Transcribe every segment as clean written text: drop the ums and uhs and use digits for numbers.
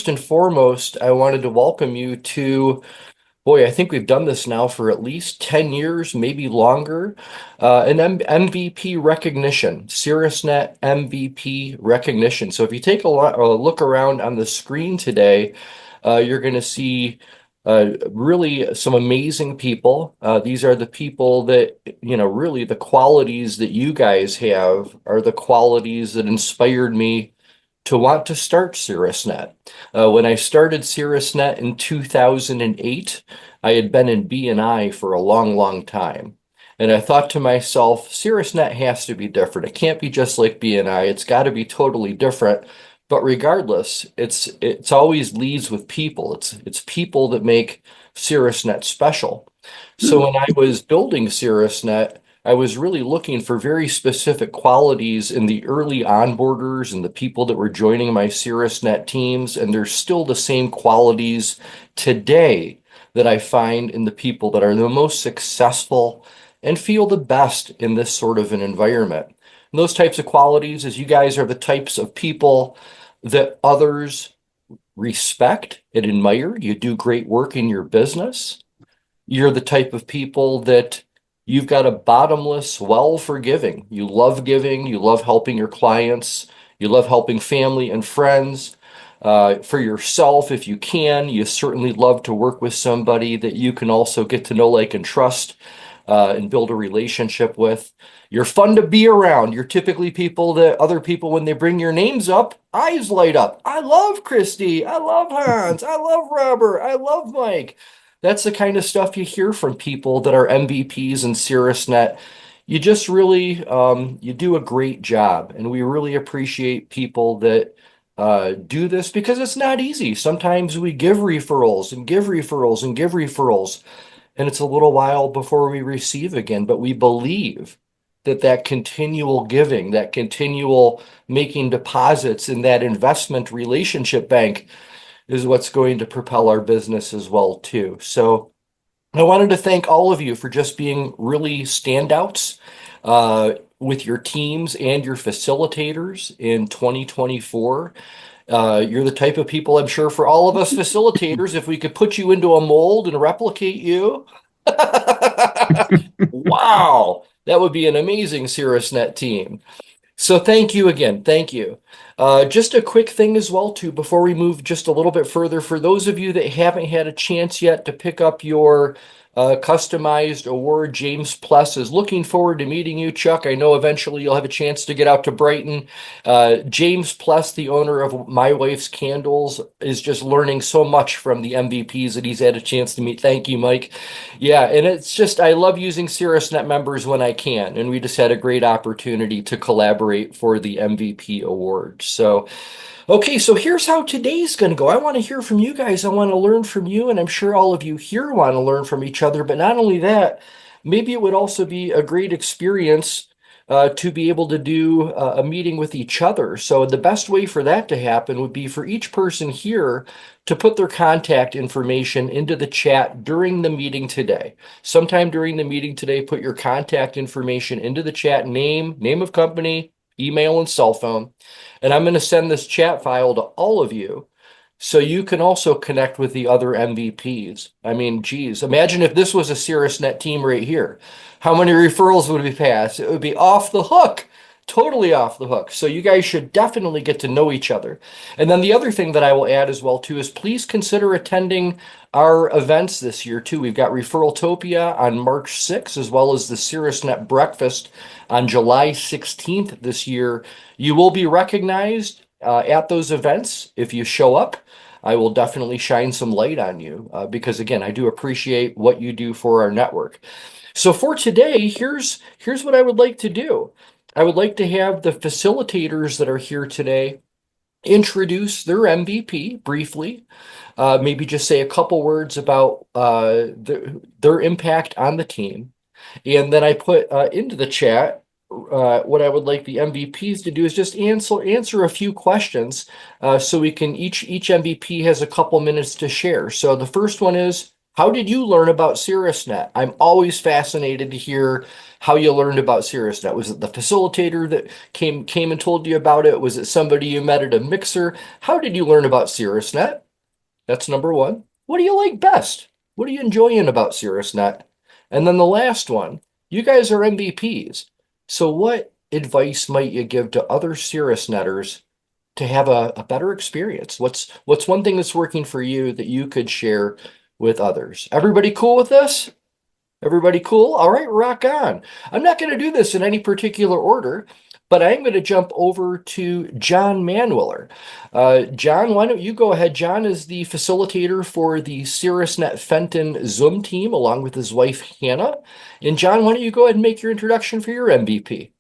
first and foremost, I wanted to welcome you to, boy, I think we've done this now for at least 10 years, maybe longer, an MVP recognition, Caerusnet MVP recognition. So if you take a look around on the screen today, you're going to see really some amazing people. These are the people that, really the qualities that you guys have are the qualities that inspired me to want to start Caerusnet. When I started Caerusnet in 2008, I had been in B&I for a long, long time. And I thought to myself, Caerusnet has to be different. It can't be just like B&I. It's got to be totally different. But regardless, it's always leads with people. It's people that make Caerusnet special. So when I was building Caerusnet, I was really looking for very specific qualities in the early onboarders and the people that were joining my Caerusnet teams, and there's still the same qualities today that I find in the people that are the most successful and feel the best in this sort of an environment. And those types of qualities is you guys are the types of people that others respect and admire. You do great work in your business. You're the type of people that you've got a bottomless well for giving. You love giving. You love helping your clients. You love helping family and friends. For yourself, if you can, you certainly love to work with somebody that you can also get to know, like, and trust, and build a relationship with. You're fun to be around. You're typically people that other people, when they bring your names up, eyes light up. I love Christy. I love Hans. I love Robert. I love Mike. That's the kind of stuff you hear from people that are MVPs in Caerusnet. You just really, you do a great job. And we really appreciate people that do this because it's not easy. Sometimes we give referrals and give referrals and give referrals, and it's a little while before we receive again. But we believe that that continual giving, that continual making deposits in that investment relationship bank is what's going to propel our business as well too. So I wanted to thank all of you for just being really standouts with your teams and your facilitators in 2024. You're the type of people, I'm sure, for all of us facilitators, if we could put you into a mold and replicate you, wow, that would be an amazing Caerusnet team. So thank you again. Thank you. Just a quick thing as well, too, before we move just a little bit further. For those of you that haven't had a chance yet to pick up your customized award, James Pless is looking forward to meeting you, Chuck. I know eventually you'll have a chance to get out to Brighton. James Pless, the owner of My Wife's Candles, is just learning so much from the MVPs that he's had a chance to meet. Thank you, Mike. Yeah, and it's just, I love using Caerusnet members when I can, and we just had a great opportunity to collaborate for the MVP award. So, okay, so here's how today's going to go. I want to hear from you guys. I want to learn from you, and I'm sure all of you here want to learn from each other. But not only that, maybe it would also be a great experience to be able to do a meeting with each other. So the best way for that to happen would be for each person here to put their contact information into the chat during the meeting today. Sometime during the meeting today, put your contact information into the chat, name of company, email, and cell phone. And I'm going to send this chat file to all of you so you can also connect with the other MVPs. I mean, geez, imagine if this was a Caerusnet team right here. How many referrals would we pass? It would be off the hook, totally off the hook. So you guys should definitely get to know each other. And then the other thing that I will add as well, too, is please consider attending our events this year, too. We've got Referraltopia on March 6th, as well as the Caerusnet Breakfast on July 16th this year. You will be recognized at those events if you show up. I will definitely shine some light on you because, again, I do appreciate what you do for our network. So for today, here's what I would like to do. I would like to have the facilitators that are here today introduce their MVP briefly, maybe just say a couple words about their impact on the team. And then I put into the chat what I would like the MVPs to do is just answer a few questions so we can each MVP has a couple minutes to share. So the first one is, How did you learn about Caerusnet? I'm always fascinated to hear how you learned about Caerusnet. Was it the facilitator that came and told you about it? Was it somebody you met at a mixer? How did you learn about Caerusnet? That's number one. What do you like best? What are you enjoying about Caerusnet? And then the last one, you guys are MVPs. So what advice might you give to other Caerusnetters to have a better experience? What's one thing that's working for you that you could share with others? Everybody cool with this? Everybody cool? All right, rock on. I'm not going to do this in any particular order, but I'm going to jump over to John Manwiller. John, why don't you go ahead? John is the facilitator for the Caerusnet Fenton Zoom team, along with his wife, Hannah. And John, why don't you go ahead and make your introduction for your MVP?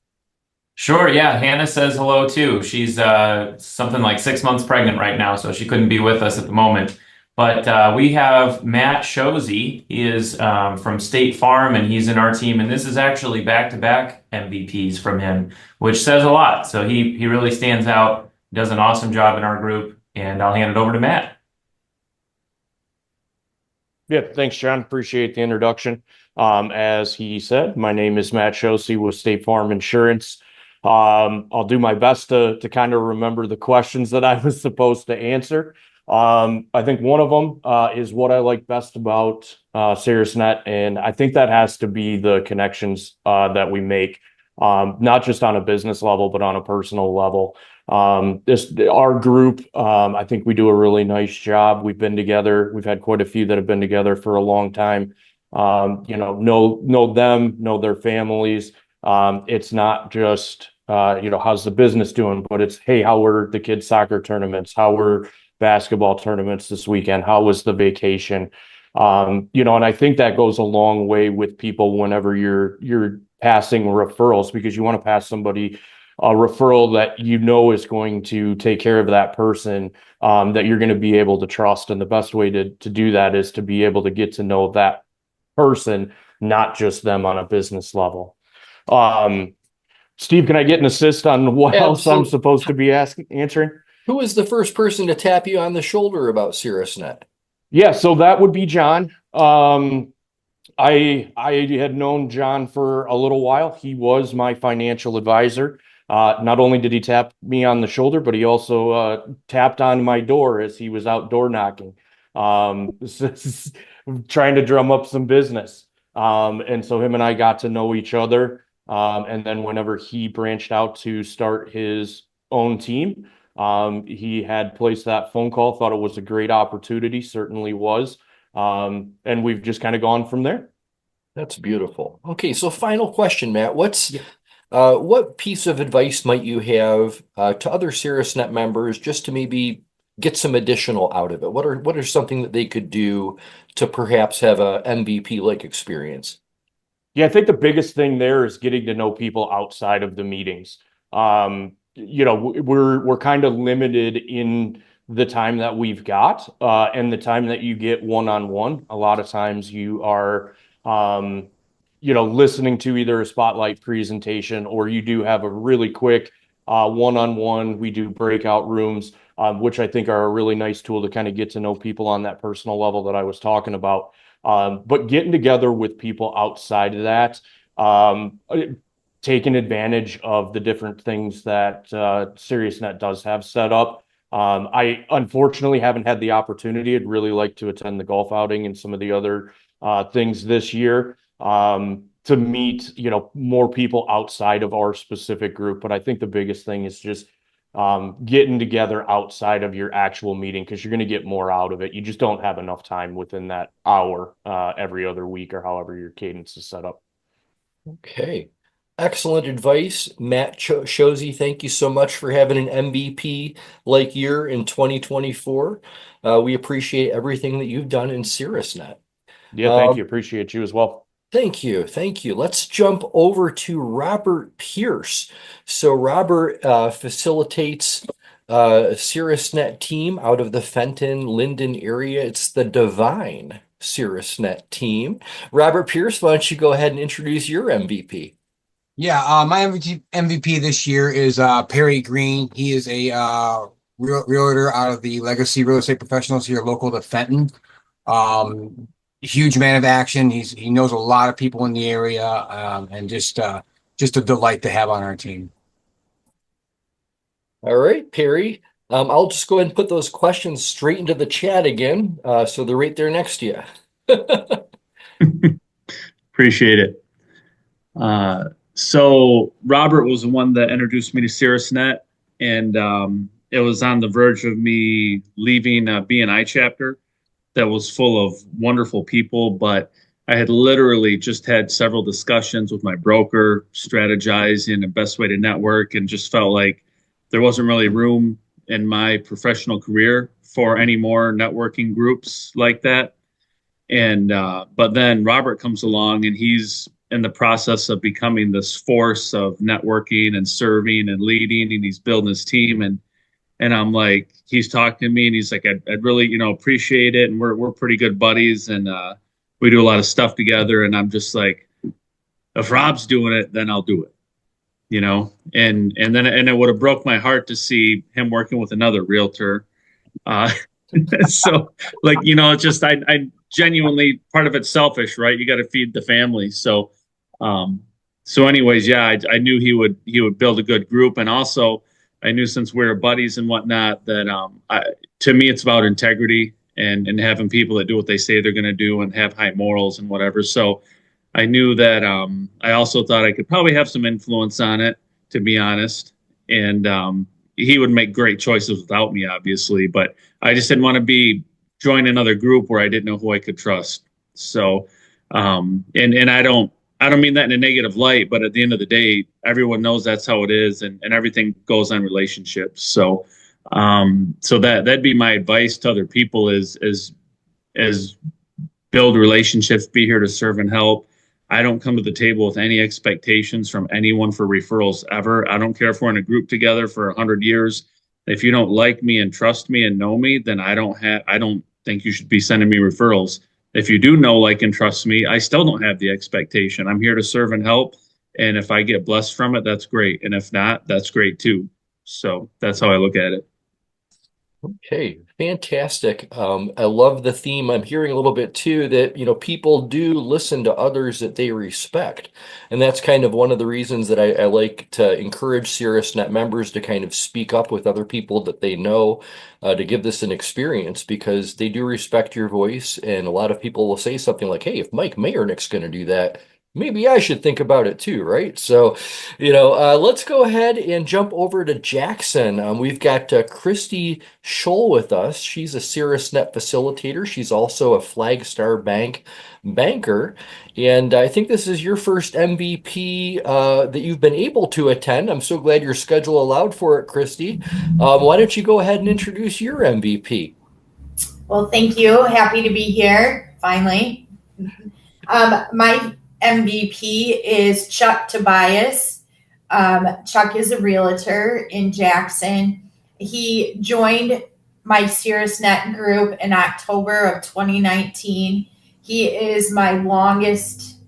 Sure, yeah. Hannah says hello too. She's something like 6 months pregnant right now, so she couldn't be with us at the moment. But we have Matt Shozy. He is from State Farm, and he's in our team. And this is actually back-to-back MVPs from him, which says a lot. So he really stands out, does an awesome job in our group, and I'll hand it over to Matt. Yeah, thanks, John. Appreciate the introduction. As he said, my name is Matt Shosey with State Farm Insurance. I'll do my best to kind of remember the questions that I was supposed to answer. I think one of them is what I like best about Caerusnet, and I think that has to be the connections that we make, not just on a business level, but on a personal level. Our group, I think we do a really nice job. We've been together. We've had quite a few that have been together for a long time. Know them, know their families. It's not just how's the business doing, but it's, hey, how were the kids' soccer tournaments? How were basketball tournaments this weekend? How was the vacation? And I think that goes a long way with people whenever you're passing referrals, because you want to pass somebody a referral that you know is going to take care of that person, that you're going to be able to trust. And the best way to do that is to be able to get to know that person, not just them on a business level. Steve, can I get an assist on what else I'm supposed to be answering? Who was the first person to tap you on the shoulder about Caerusnet? Yeah, so that would be John. I had known John for a little while. He was my financial advisor. Not only did he tap me on the shoulder, but he also tapped on my door as he was out door knocking, trying to drum up some business. And so him and I got to know each other. And then whenever he branched out to start his own team, he had placed that phone call, thought it was a great opportunity, certainly was. And we've just kind of gone from there. That's beautiful. Okay, so final question, Matt. What piece of advice might you have to other Caerusnet members just to maybe get some additional out of it? What are something that they could do to perhaps have a MVP-like experience? Yeah, I think the biggest thing there is getting to know people outside of the meetings. We're kind of limited in the time that we've got, and the time that you get one-on-one. A lot of times you are listening to either a spotlight presentation, or you do have a really quick one-on-one. We do breakout rooms, which I think are a really nice tool to kind of get to know people on that personal level that I was talking about. But getting together with people outside of that, taking advantage of the different things that Caerusnet does have set up. I unfortunately haven't had the opportunity. I'd really like to attend the golf outing and some of the other things this year, to meet more people outside of our specific group. But I think the biggest thing is just getting together outside of your actual meeting, because you're going to get more out of it. You just don't have enough time within that hour every other week, or however your cadence is set up. Okay. Excellent advice, Matt Shozy. Thank you so much for having an MVP like year in 2024. We appreciate everything that you've done in Caerusnet. Yeah, thank you. Appreciate you as well. Thank you. Thank you. Let's jump over to Robert Pierce. So Robert facilitates a Caerusnet team out of the Fenton, Linden area. It's the Divine Caerusnet team. Robert Pierce, why don't you go ahead and introduce your MVP? Yeah, my MVP this year is Perry Green. He is a realtor out of the Legacy Real Estate Professionals here local to Fenton. huge man of action. He knows a lot of people in the area, and just a delight to have on our team. All right, Perry. I'll just go ahead and put those questions straight into the chat again, so they're right there next to you. Appreciate it. So Robert was the one that introduced me to Caerusnet, and it was on the verge of me leaving a B&I chapter that was full of wonderful people, but I had literally just had several discussions with my broker, strategizing the best way to network, and just felt like there wasn't really room in my professional career for any more networking groups like that. And but then Robert comes along, and he's in the process of becoming this force of networking and serving and leading, and he's building his team. And I'm like, he's talking to me, and he's like, I'd really, appreciate it. And we're pretty good buddies, and we do a lot of stuff together. And I'm just like, if Rob's doing it, then I'll do it, And then it would have broke my heart to see him working with another realtor. So like, it's just I genuinely, part of it's selfish, right? You got to feed the family. So anyways, yeah, I knew he would build a good group, and also I knew, since we were buddies and whatnot, that to me it's about integrity and having people that do what they say they're going to do and have high morals and whatever. So I knew that I also thought I could probably have some influence on it, to be honest. And he would make great choices without me, obviously, but I just didn't want to join another group where I didn't know who I could trust. So, and I don't mean that in a negative light, but at the end of the day, everyone knows that's how it is, and everything goes on relationships. So, that'd be my advice to other people is build relationships, be here to serve and help. I don't come to the table with any expectations from anyone for referrals ever. I don't care if we're in a group together for 100 years. If you don't like me and trust me and know me, then I don't think you should be sending me referrals. If you do know, like, and trust me, I still don't have the expectation. I'm here to serve and help. And if I get blessed from it, that's great. And if not, that's great too. So that's how I look at it. Okay, fantastic. I love the theme. I'm hearing a little bit too that, people do listen to others that they respect. And that's kind of one of the reasons that I like to encourage Caerusnet members to kind of speak up with other people that they know, to give this an experience, because they do respect your voice. And a lot of people will say something like, hey, if Mike Mayernick's going to do that, maybe I should think about it too, right? So, let's go ahead and jump over to Jackson. We've got Christy Scholl with us. She's a Caerusnet facilitator. She's also a Flagstar Bank banker. And I think this is your first MVP that you've been able to attend. I'm so glad your schedule allowed for it, Christy. Why don't you go ahead and introduce your MVP? Well, thank you. Happy to be here, finally. My MVP is Chuck Tobias. Chuck is a realtor in Jackson. He joined my Caerusnet group in October of 2019. He is my longest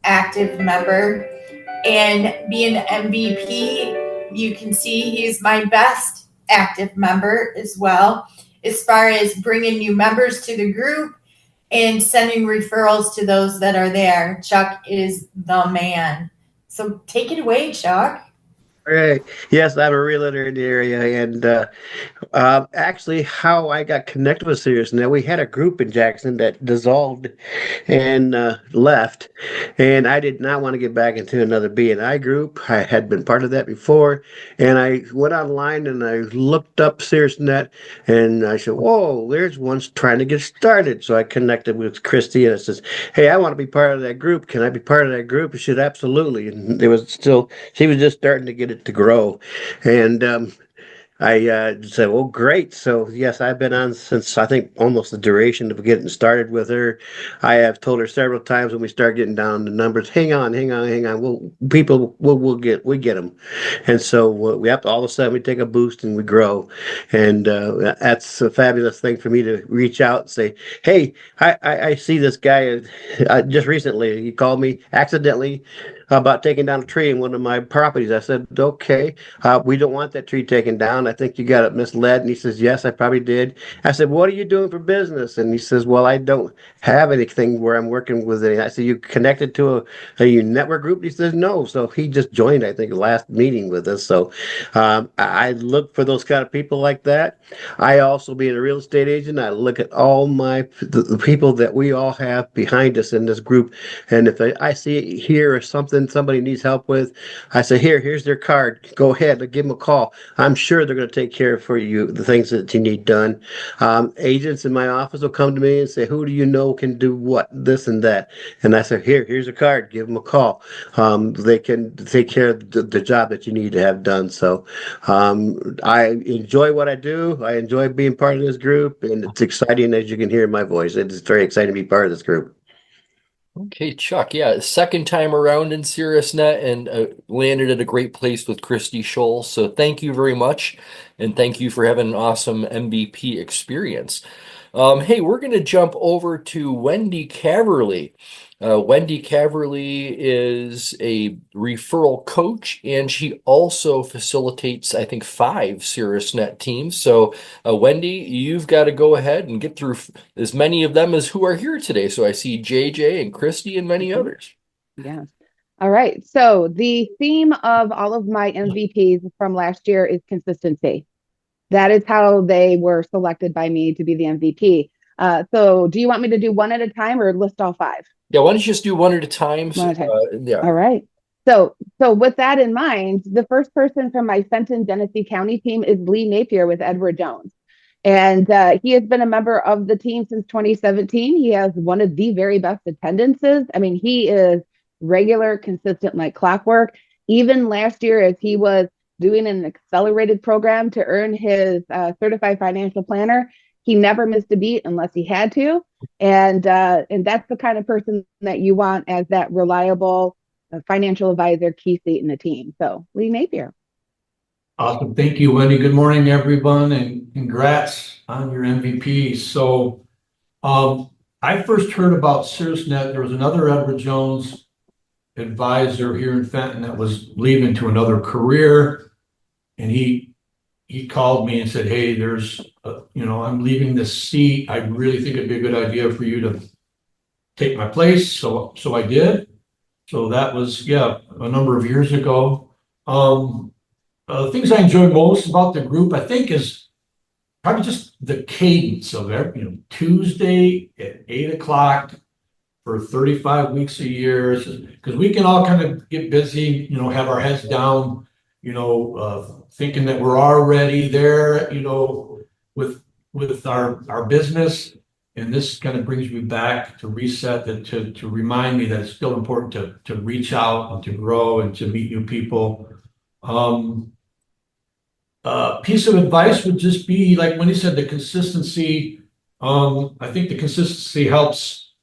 active member. And being an MVP, you can see he's my best active member as well, as far as bringing new members to the group and sending referrals to those that are there. Chuck is the man. So take it away, Chuck. All right. Yes, I'm a realtor in the area, and actually, how I got connected with Caerusnet, we had a group in Jackson that dissolved and left, and I did not want to get back into another B&I group. I had been part of that before, and I went online and I looked up Caerusnet, and I said, "Whoa, there's one trying to get started." So I connected with Christy, and I says, "Hey, I want to be part of that group. Can I be part of that group?" She said, "Absolutely." And she was just starting to get it to grow, and I said, "Well, great." So yes, I've been on since, I think, almost the duration of getting started with her. I have told her several times when we start getting down the numbers, hang on. We get them. And so we have to, all of a sudden we take a boost and we grow. And that's a fabulous thing for me to reach out and say, "Hey, I see this guy just recently. He called me accidentally about taking down a tree in one of my properties. I said, okay, we don't want that tree taken down. I think you got it misled. And he says, yes, I probably did. I said, what are you doing for business? And he says, well, I don't have anything where I'm working with it. I said, you connected to a network group? He says, no. So he just joined, I think, the last meeting with us. So I look for those kind of people like that. I also, being a real estate agent, I look at all the people that we all have behind us in this group. And if I see here or something somebody needs help with, I say, here's their card. Go ahead, give them a call. I'm sure they're going to take care for you, the things that you need done. Agents in my office will come to me and say, who do you know can do what, this and that? And I say, here's a card. Give them a call. They can take care of the job that you need to have done. So I enjoy what I do. I enjoy being part of this group, and it's exciting, as you can hear in my voice. It's very exciting to be part of this group. Okay, Chuck. Yeah, second time around in Caerusnet and landed at a great place with Christy Scholl. So thank you very much, and thank you for having an awesome MVP experience. Hey, we're going to jump over to Wendy Caverly. Wendy Caverly is a referral coach, and she also facilitates, I think, 5 Caerusnet teams. So, Wendy, you've got to go ahead and get through as many of them as who are here today. So I see JJ and Christy and many others. Yeah. All right. So the theme of all of my MVPs from last year is consistency. That is how they were selected by me to be the MVP. So do you want me to do one at a time or list all 5? Yeah, why don't you just do one at a time? One at a time. Yeah. All right. So with that in mind, the first person from my Fenton Genesee County team is Lee Napier with Edward Jones. And he has been a member of the team since 2017. He has one of the very best attendances. I mean, he is regular, consistent like clockwork. Even last year, as he was doing an accelerated program to earn his certified financial planner, he never missed a beat unless he had to. And that's the kind of person that you want as that reliable financial advisor, key seat in the team. So Lee Napier. Awesome. Thank you, Wendy. Good morning, everyone, and congrats on your MVP. So I first heard about Caerusnet. There was another Edward Jones advisor here in Fenton that was leaving to another career. And he called me and said, hey, I'm leaving this seat. I really think it'd be a good idea for you to take my place. So I did. So that was, a number of years ago. Things I enjoy most about the group, I think, is probably just the cadence of every, Tuesday at 8:00 for 35 weeks a year, because we can all kind of get busy, have our heads down, thinking that we're already there, with our business. And this kind of brings me back to reset, to remind me that it's still important to reach out and to grow and to meet new people. Piece of advice would just be, like when he said, the consistency. I think the consistency helps,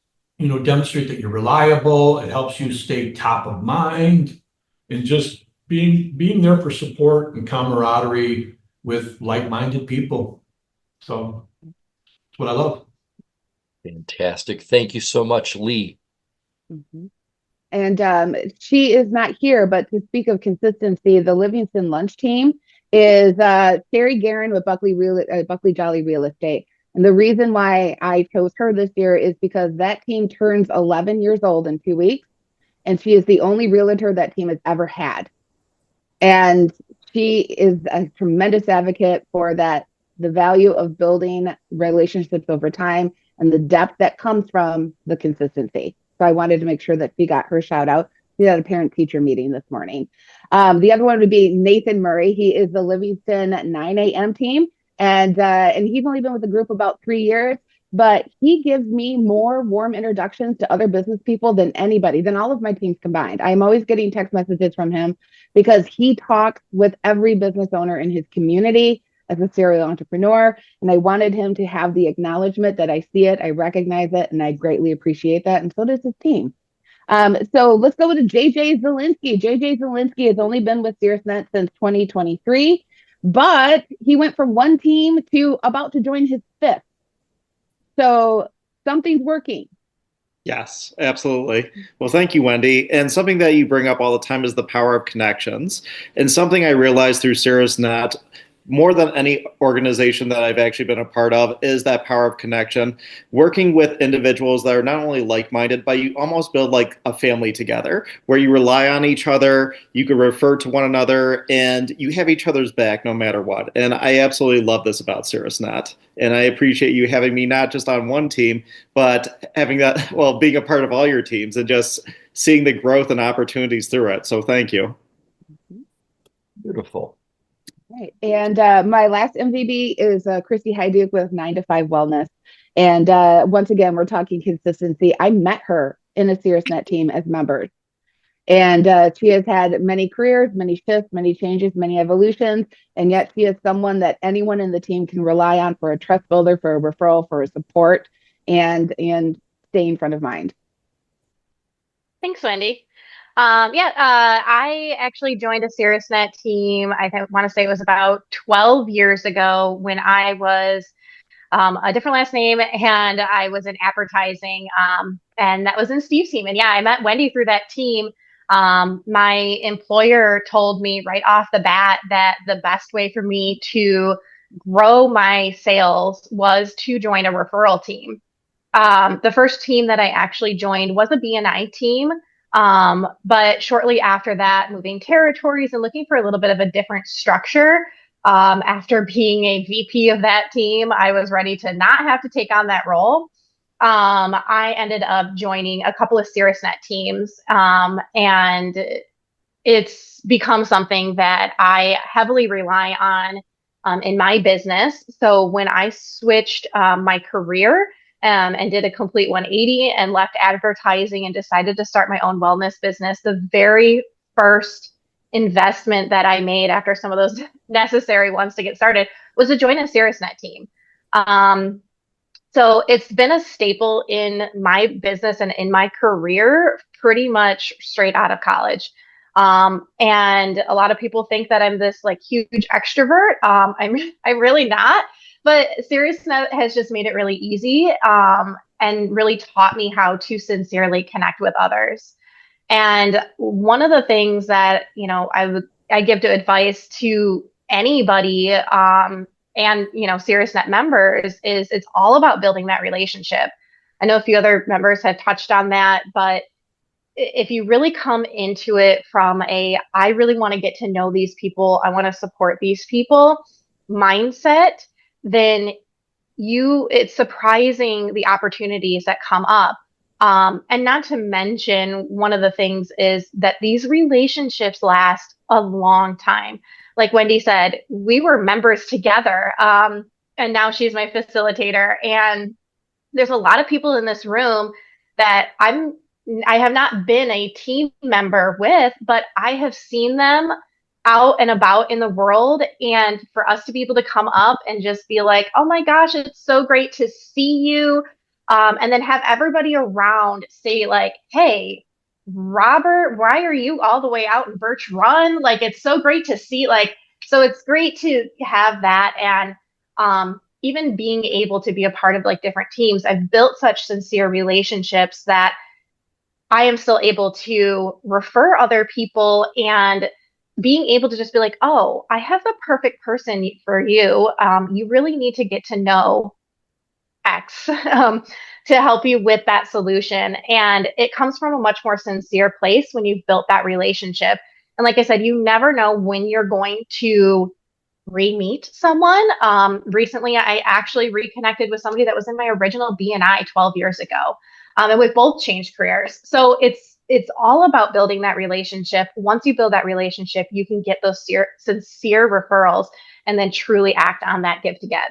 demonstrate that you're reliable. It helps you stay top of mind, and just being there for support and camaraderie with like-minded people. So that's what I love. Fantastic. Thank you so much, Lee. Mm-hmm. And she is not here, but to speak of consistency, the Livingston Lunch team is Sherry Guerin with Buckley Jolly Real Estate. And the reason why I chose her this year is because that team turns 11 years old in 2 weeks, and she is the only realtor that team has ever had. And she is a tremendous advocate for that, the value of building relationships over time and the depth that comes from the consistency. So I wanted to make sure that she got her shout out. We had a parent-teacher meeting this morning. The other one would be Nathan Murray. He is the Livingston 9 a.m. team, and he's only been with the group about 3 years, but he gives me more warm introductions to other business people than all of my teams combined. I'm always getting text messages from him because he talks with every business owner in his community as a serial entrepreneur, and I wanted him to have the acknowledgement that I see it, I recognize it, and I greatly appreciate that, and so does his team. So let's go to JJ Zielinski. JJ Zielinski has only been with Caerusnet since 2023, but he went from one team to about to join his 5th. So something's working. Yes, absolutely. Well, thank you, Wendy. And something that you bring up all the time is the power of connections. And something I realized through Caerusnet, more than any organization that I've actually been a part of, is that power of connection. Working with individuals that are not only like-minded, but you almost build like a family together, where you rely on each other, you can refer to one another, and you have each other's back no matter what. And I absolutely love this about Caerusnet. And I appreciate you having me not just on one team, but having that, well, being a part of all your teams and just seeing the growth and opportunities through it. So thank you. Beautiful. Right. And my last MVP is Christy Heiduke with 9 to 5 Wellness. And once again, we're talking consistency. I met her in a Caerusnet team as members. And she has had many careers, many shifts, many changes, many evolutions. And yet she is someone that anyone in the team can rely on for a trust builder, for a referral, for a support, and staying front of mind. Thanks, Wendy. I actually joined a Caerusnet team. Want to say it was about 12 years ago when I was a different last name and I was in advertising. And that was in Steve's team. And yeah, I met Wendy through that team. My employer told me right off the bat that the best way for me to grow my sales was to join a referral team. The first team that I actually joined was a BNI team. But shortly after that, moving territories and looking for a little bit of a different structure. After being a VP of that team, I was ready to not have to take on that role. I ended up joining a couple of Caerusnet teams, and it's become something that I heavily rely on in my business. So when I switched my career and did a complete 180 and left advertising and decided to start my own wellness business, the very first investment that I made after some of those necessary ones to get started was to join a Caerusnet team. So it's been a staple in my business and in my career pretty much straight out of college. And a lot of people think that I'm this like huge extrovert. I'm really not, but Caerusnet has just made it really easy, and really taught me how to sincerely connect with others. And one of the things that, I give to advice to anybody, and, Caerusnet members is it's all about building that relationship. I know a few other members have touched on that, but if you really come into it from I really want to get to know these people, I want to support these people mindset, then it's surprising the opportunities that come up. And not to mention, one of the things is that these relationships last a long time. Like Wendy said, we were members together, and now she's my facilitator. And there's a lot of people in this room that I have not been a team member with, but I have seen them out and about in the world. And for us to be able to come up and just be like, oh my gosh, it's so great to see you. And then have everybody around say like, hey, Robert, why are you all the way out in Birch Run? Like, it's so great to see, so it's great to have that. And even being able to be a part of like different teams, I've built such sincere relationships that I am still able to refer other people, and being able to just be like, oh, I have the perfect person for you. You really need to get to know X to help you with that solution. And it comes from a much more sincere place when you've built that relationship. And like I said, you never know when you're going to re-meet someone. Recently, I actually reconnected with somebody that was in my original BNI 12 years ago. And we've both changed careers. So it's all about building that relationship. Once you build that relationship, you can get those sincere referrals and then truly act on that give to get.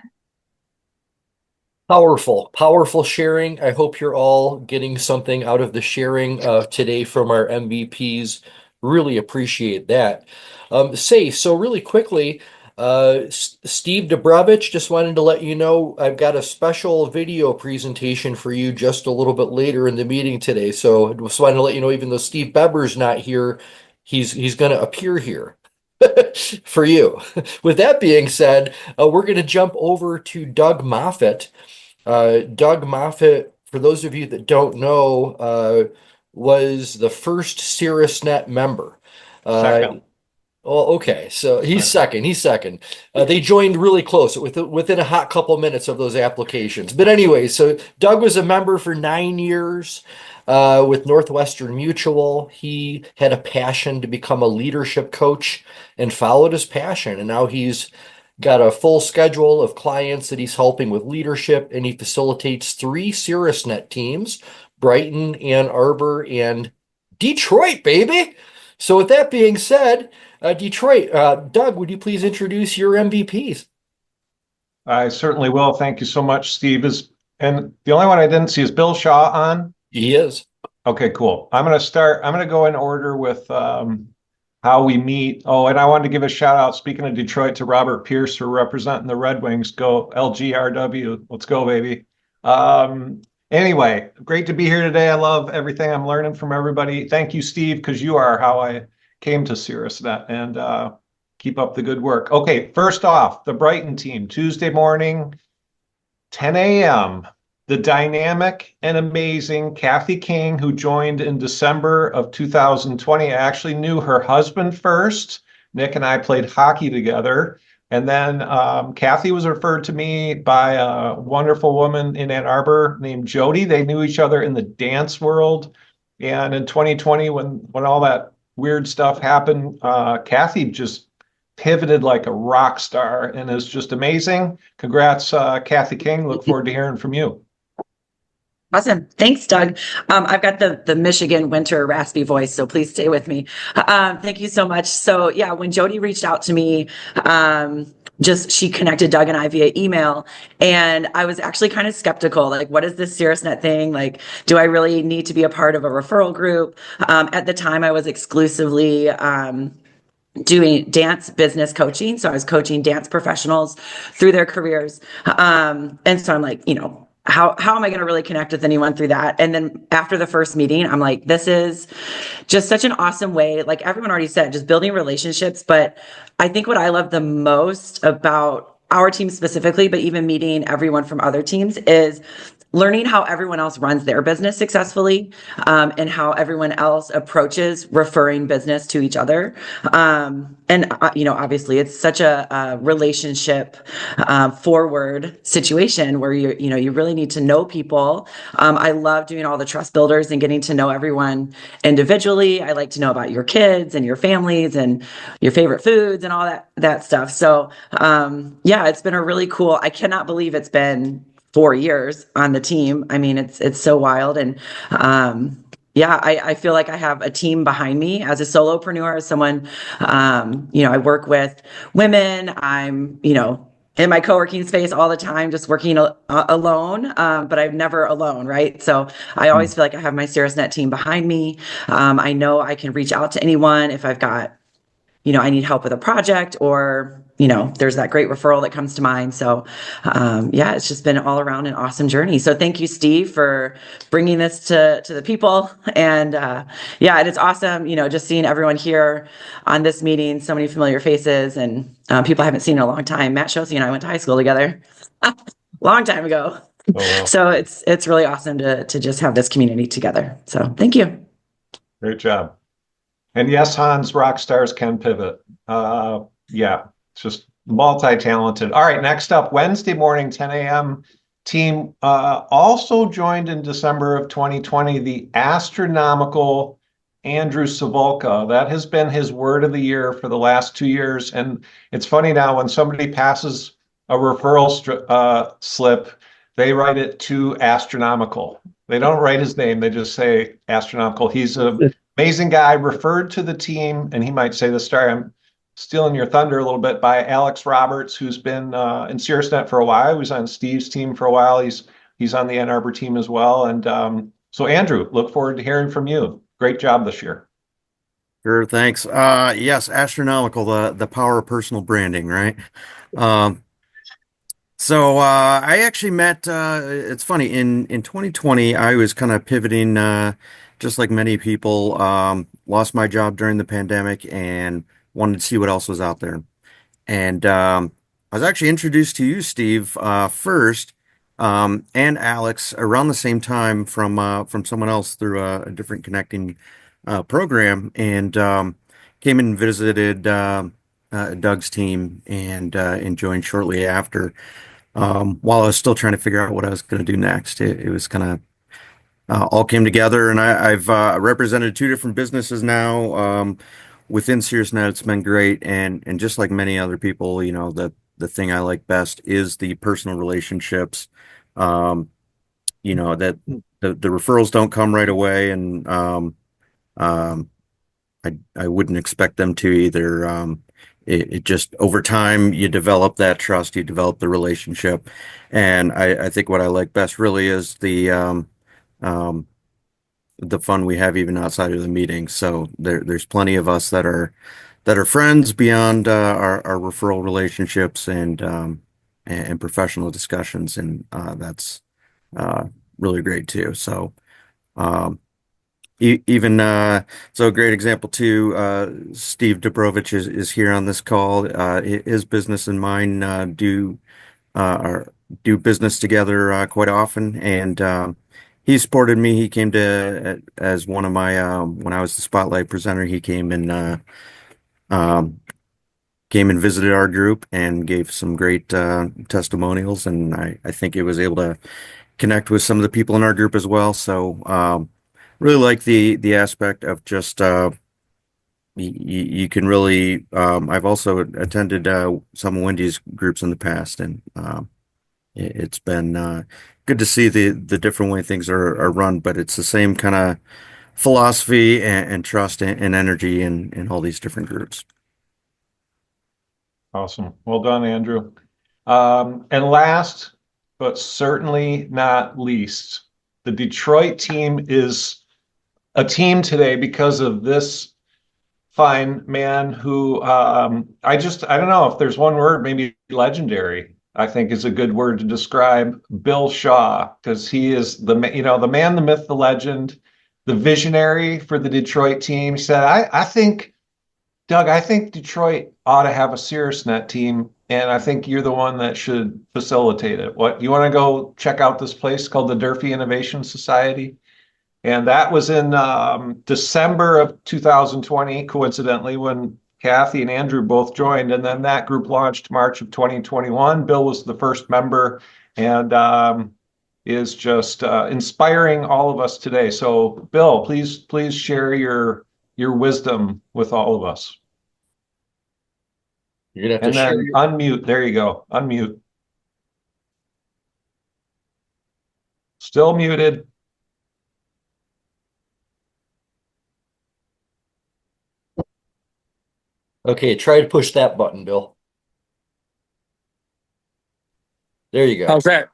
Powerful sharing. I hope you're all getting something out of the sharing today from our MVPs. Really appreciate that. So really quickly, Steve Dobrevich, just wanted to let you know I've got a special video presentation for you just a little bit later in the meeting today. So I just wanted to let you know, even though Steve Beber's not here, he's going to appear here for you. With that being said, we're going to jump over to Doug Moffett. Doug Moffett for those of you that don't know, was the first Caerusnet member. Second. Well, okay, so he's second. He's second. They joined really close within a hot couple minutes of those applications. But anyway, so Doug was a member for 9 years with Northwestern Mutual. He had a passion to become a leadership coach and followed his passion. And now he's got a full schedule of clients that he's helping with leadership, and he facilitates 3 Caerusnet teams: Brighton, Ann Arbor, and Detroit, baby. So with that being said, Detroit, Doug, would you please introduce your MVPs? I certainly will. Thank you so much, Steve. And the only one I didn't see is Bill Shaw on. He is. Okay, cool. I'm going to go in order with how we meet. Oh, and I wanted to give a shout out, speaking of Detroit, to Robert Pierce for representing the Red Wings. Go LGRW. Let's go, baby. Anyway, great to be here today. I love everything I'm learning from everybody. Thank you, Steve, because you are how I came to Caerusnet, and keep up the good work. Okay, first off, the Brighton team, Tuesday morning, 10 a.m. The dynamic and amazing Kathy King, who joined in December of 2020. I actually knew her husband first. Nick and I played hockey together. And then Kathy was referred to me by a wonderful woman in Ann Arbor named Jody. They knew each other in the dance world. And in 2020, when all that weird stuff happened, Kathy just pivoted like a rock star and is just amazing. Congrats, Kathy King. Look forward to hearing from you. Awesome. Thanks, Doug. I've got the Michigan winter raspy voice, so please stay with me. Thank you so much. So yeah, when Jody reached out to me, she connected Doug and I via email, and I was actually kind of skeptical. Like, what is this Caerusnet thing? Like, do I really need to be a part of a referral group? At the time, I was exclusively doing dance business coaching. So I was coaching dance professionals through their careers. And so I'm like, how am I going to really connect with anyone through that? And then after the first meeting, I'm like, this is just such an awesome way. Like everyone already said, just building relationships. But I think what I love the most about our team specifically, but even meeting everyone from other teams, is learning how everyone else runs their business successfully, and how everyone else approaches referring business to each other. Obviously it's such a relationship forward situation where you really need to know people. I love doing all the trust builders and getting to know everyone individually. I like to know about your kids and your families and your favorite foods and all that stuff. So it's been a really cool, I cannot believe it's been 4 years on the team. I mean, it's so wild. And I feel like I have a team behind me as a solopreneur, as someone, I work with women. I'm, in my co-working space all the time, just working alone, but I'm never alone, right? So I always feel like I have my Caerusnet team behind me. I know I can reach out to anyone if I've got, I need help with a project, or there's that great referral that comes to mind. So, it's just been all around an awesome journey. So thank you, Steve, for bringing this to the people. And and it's awesome, just seeing everyone here on this meeting, so many familiar faces and people I haven't seen in a long time. Matt Shosey and I went to high school together long time ago. Oh, wow. So it's really awesome to just have this community together. So thank you. Great job. And yes, Hans, rock stars can pivot. It's just multi-talented. All right, next up, Wednesday morning, 10 a.m. Team also joined in December of 2020, the astronomical Andrew Savolka. That has been his word of the year for the last 2 years. And it's funny now, when somebody passes a referral slip, they write it to astronomical. They don't write his name, they just say astronomical. He's an amazing guy, referred to the team, and he might say the story. I'm stealing your thunder a little bit, by Alex Roberts, who's been in Caerusnet for a while. He was on Steve's team for a while. He's on the Ann Arbor team as well. And so Andrew, look forward to hearing from you. Great job this year. Sure, thanks. Yes, astronomical, the power of personal branding, right? So I actually met, it's funny, in 2020, I was kind of pivoting, just like many people, lost my job during the pandemic and wanted to see what else was out there. And I was actually introduced to you, Steve, first and Alex around the same time from someone else through a different connecting program, and came and visited Doug's team and joined shortly after. While I was still trying to figure out what I was going to do next, it was kind of all came together, and I've represented two different businesses now within Caerusnet. It's been great, and just like many other people, the thing I like best is the personal relationships. That the referrals don't come right away, and um, I wouldn't expect them to either. It just over time you develop that trust, you develop the relationship, and I think what I like best really is um, the fun we have even outside of the meeting. So there's plenty of us that are friends beyond our referral relationships and professional discussions, and that's really great too. So um, even so, a great example too. Steve Dobrovich is here on this call. His business and mine do business together quite often, and he supported me. He came to as one of my when I was the spotlight presenter. He um, came and visited our group and gave some great testimonials, and I think it was able to connect with some of the people in our group as well. So really like the aspect of just you can really. I've also attended some of Wendy's groups in the past, and it's been good to see the different way things are run, but it's the same kind of philosophy and trust and energy in all these different groups. Awesome. Well done, Andrew. And last, but certainly not least, the Detroit team is a team today because of this fine man who I don't know if there's one word, maybe legendary, I think is a good word to describe Bill Shaw, because he is the man, the myth, the legend, the visionary for the Detroit team. He said, I think, Doug, I think Detroit ought to have a Caerusnet team, and I think you're the one that should facilitate it. What, you want to go check out this place called the Durfee Innovation Society? And that was in December of 2020, coincidentally, when Kathy and Andrew both joined. And then that group launched March of 2021. Bill was the first member and is just inspiring all of us today. So, Bill, please share your wisdom with all of us. You're gonna have and to then share your... unmute. There you go. Unmute. Still muted. Okay, try to push that button, Bill. There you go. How's that?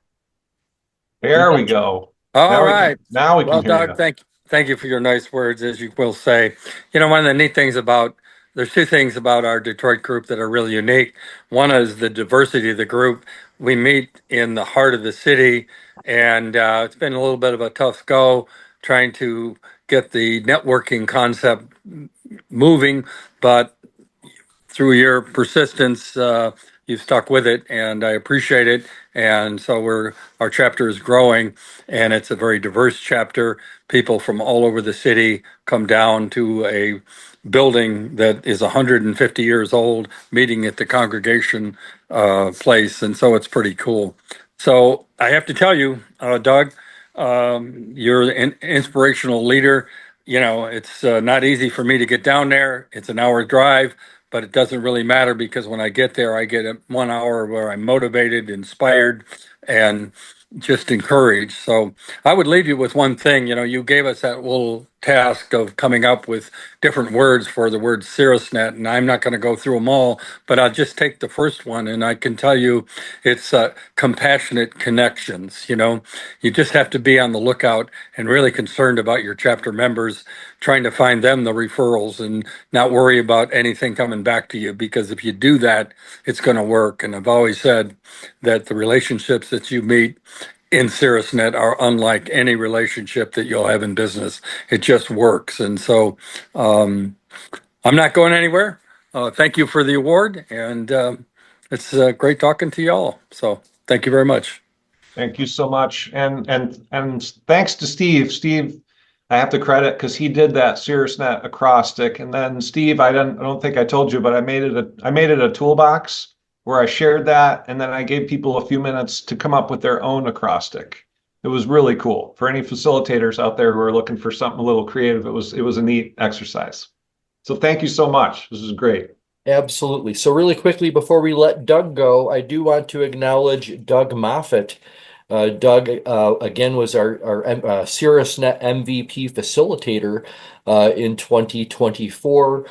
There we go. All right. Now we can hear Doug, you. thank you for your nice words, as you will say. One of the neat things there's two things about our Detroit group that are really unique. One is the diversity of the group. We meet in the heart of the city, and it's been a little bit of a tough go trying to get the networking concept moving, but through your persistence, you've stuck with it, and I appreciate it. And so our chapter is growing, and it's a very diverse chapter. People from all over the city come down to a building that is 150 years old, meeting at the congregation place, and so it's pretty cool. So I have to tell you, Doug, you're an inspirational leader. It's not easy for me to get down there. It's an hour drive, but it doesn't really matter because when I get there, I get 1 hour where I'm motivated, inspired, and just encouraged. So I would leave you with one thing. You gave us that little task of coming up with different words for the word Caerusnet, and I'm not going to go through them all, but I'll just take the first one, and I can tell you it's compassionate connections. You just have to be on the lookout and really concerned about your chapter members, trying to find them the referrals and not worry about anything coming back to you, because if you do that, it's going to work. And I've always said that the relationships that you meet in Caerusnet are unlike any relationship that you'll have in business. It just works. And so I'm not going anywhere. Thank you for the award. And it's great talking to y'all. So thank you very much. Thank you so much. And thanks to Steve. Steve, I have to credit because he did that Caerusnet acrostic. And then Steve, I don't think I told you, but I made it a toolbox where I shared that, and then I gave people a few minutes to come up with their own acrostic. It was really cool. For any facilitators out there who are looking for something a little creative, it was a neat exercise. So thank you so much. This is great. Absolutely. So really quickly before we let Doug go, I do want to acknowledge Doug Moffett. Doug, again, was our Caerusnet MVP facilitator in 2024.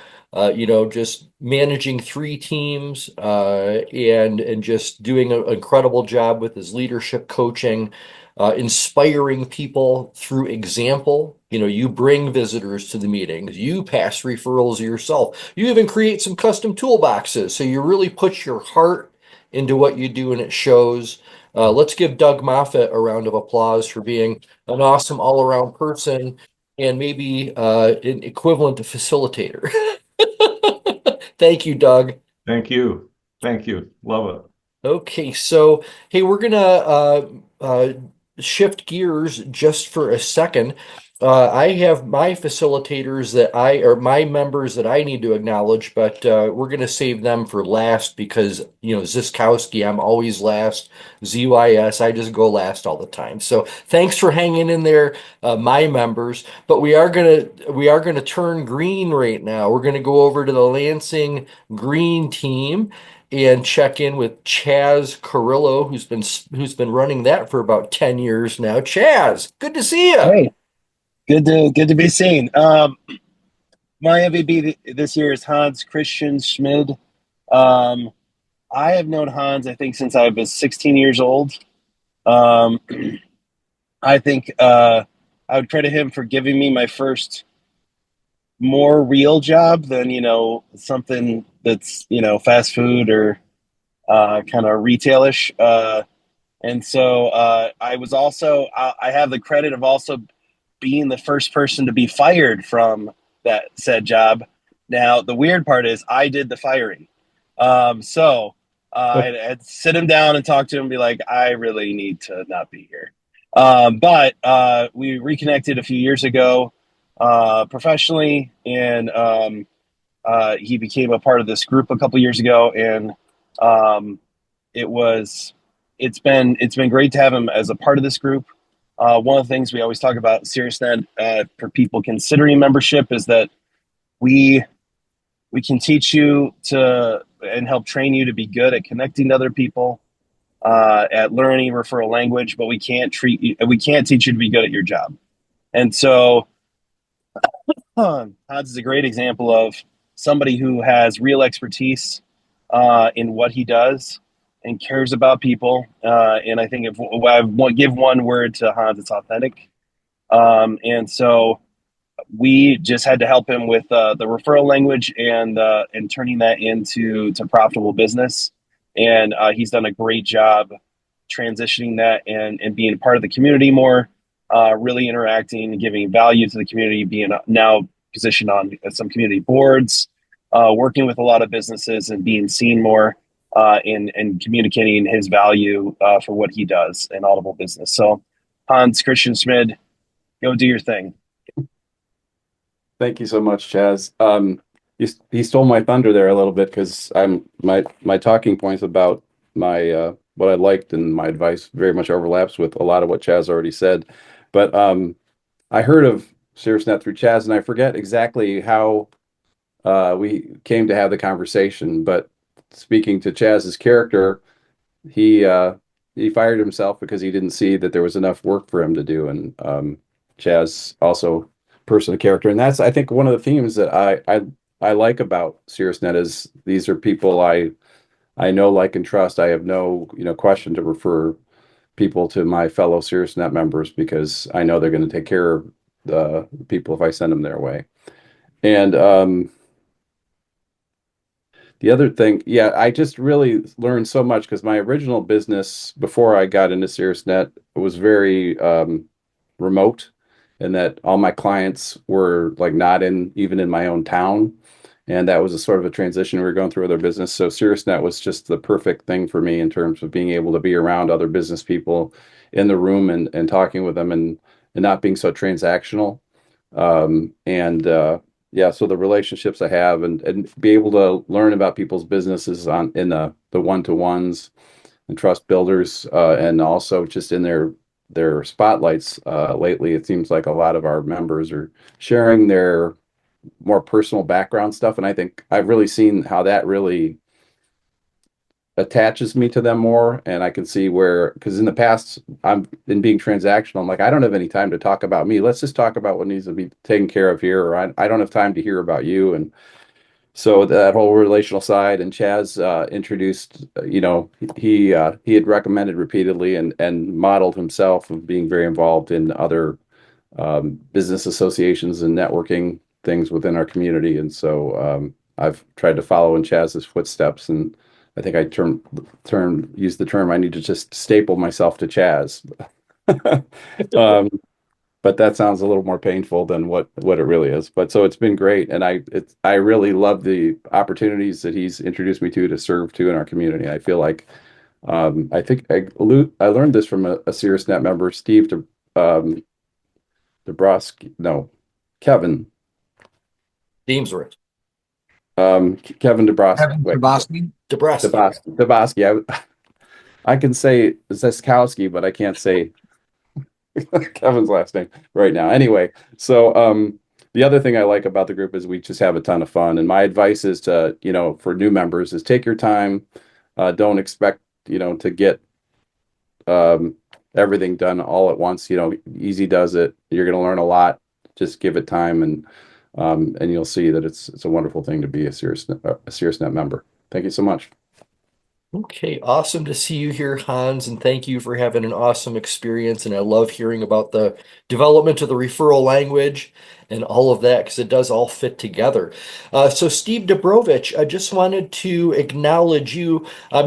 Just managing 3 teams and just doing an incredible job with his leadership coaching, inspiring people through example. You bring visitors to the meetings, you pass referrals yourself, you even create some custom toolboxes. So you really put your heart into what you do and it shows. Let's give Doug Moffett a round of applause for being an awesome all-around person and maybe an equivalent to facilitator. Thank you, Doug. Thank you. Thank you. Love it. Okay, so hey, we're gonna shift gears just for a second. I have my facilitators or my members that I need to acknowledge, but we're going to save them for last because, Zyskowski, I'm always last. ZYS, I just go last all the time. So thanks for hanging in there, my members. But we are gonna turn green right now. We're going to go over to the Lansing Green team and check in with Chaz Carrillo, who's been running that for about 10 years now. Chaz, good to see you. Hey. Good to be seen. My MVP this year is Hans Christian Schmid. I have known Hans, I think, since I was 16 years old. I think I would credit him for giving me my first more real job than, something that's, fast food or kind of retailish. And so I was also, I have the credit of also being the first person to be fired from that said job. Now, the weird part is I did the firing. I'd sit him down and talk to him and be like, I really need to not be here. But we reconnected a few years ago professionally, and he became a part of this group a couple years ago. And it's been great to have him as a part of this group. One of the things we always talk about Caerusnet for people considering membership is that we can teach you and help train you to be good at connecting to other people, at learning referral language, but we can't teach you to be good at your job. And so Hans is a great example of somebody who has real expertise in what he does and cares about people. And I think if I give one word to Hans, it's authentic. And so we just had to help him with the referral language and turning that into profitable business. And he's done a great job transitioning that and being a part of the community more, really interacting, giving value to the community, being now positioned on some community boards, working with a lot of businesses and being seen more. And communicating his value for what he does in audible business. So, Hans Christian Schmid, go do your thing. Thank you so much, Chaz. He stole my thunder there a little bit because my talking points about my what I liked and my advice very much overlaps with a lot of what Chaz already said. But I heard of Caerusnet through Chaz, and I forget exactly how we came to have the conversation, but speaking to Chaz's character, he fired himself because he didn't see that there was enough work for him to do. And Chaz also person of character, and that's I think one of the themes that I like about Caerusnet is these are people I know, like, and trust. I have no question to refer people to my fellow Caerusnet members because I know they're going to take care of the people if I send them their way. And the other thing, I just really learned so much because my original business before I got into Caerusnet was very remote, and that all my clients were like not even in my own town. And that was a sort of a transition we were going through with our business. So Caerusnet was just the perfect thing for me in terms of being able to be around other business people in the room and talking with them and not being so transactional. Yeah, so the relationships I have and be able to learn about people's businesses in the one-to-ones and trust builders, and also just in their spotlights. Lately, it seems like a lot of our members are sharing their more personal background stuff, and I think I've really seen how that really attaches me to them more. And I can see where, because in the past, I'm in being transactional, I'm like, I don't have any time to talk about me. Let's just talk about what needs to be taken care of here, or I don't have time to hear about you. And so that whole relational side, and Chaz introduced, he had recommended repeatedly and modeled himself of being very involved in other business associations and networking things within our community. And so I've tried to follow in Chaz's footsteps, and I think I used the term, I need to just staple myself to Chaz. But that sounds a little more painful than what it really is. But so it's been great, and I really love the opportunities that he's introduced me to serve to in our community. I feel like I think I learned this from a Caerusnet member, Steve Kevin Deemsworth. Kevin DeBrosky. Kevin Dabowski. Dabowski. I can say Zyskowski, but I can't say Kevin's last name right now. Anyway, so the other thing I like about the group is we just have a ton of fun. And my advice is to, for new members, is take your time. Don't expect, to get everything done all at once. Easy does it. You're going to learn a lot. Just give it time, and you'll see that it's a wonderful thing to be a Caerusnet member. Thank you so much. Okay, awesome to see you here, Hans, and thank you for having an awesome experience. And I love hearing about the development of the referral language and all of that, because it does all fit together. So Steve Dobrovich, I just wanted to acknowledge you. I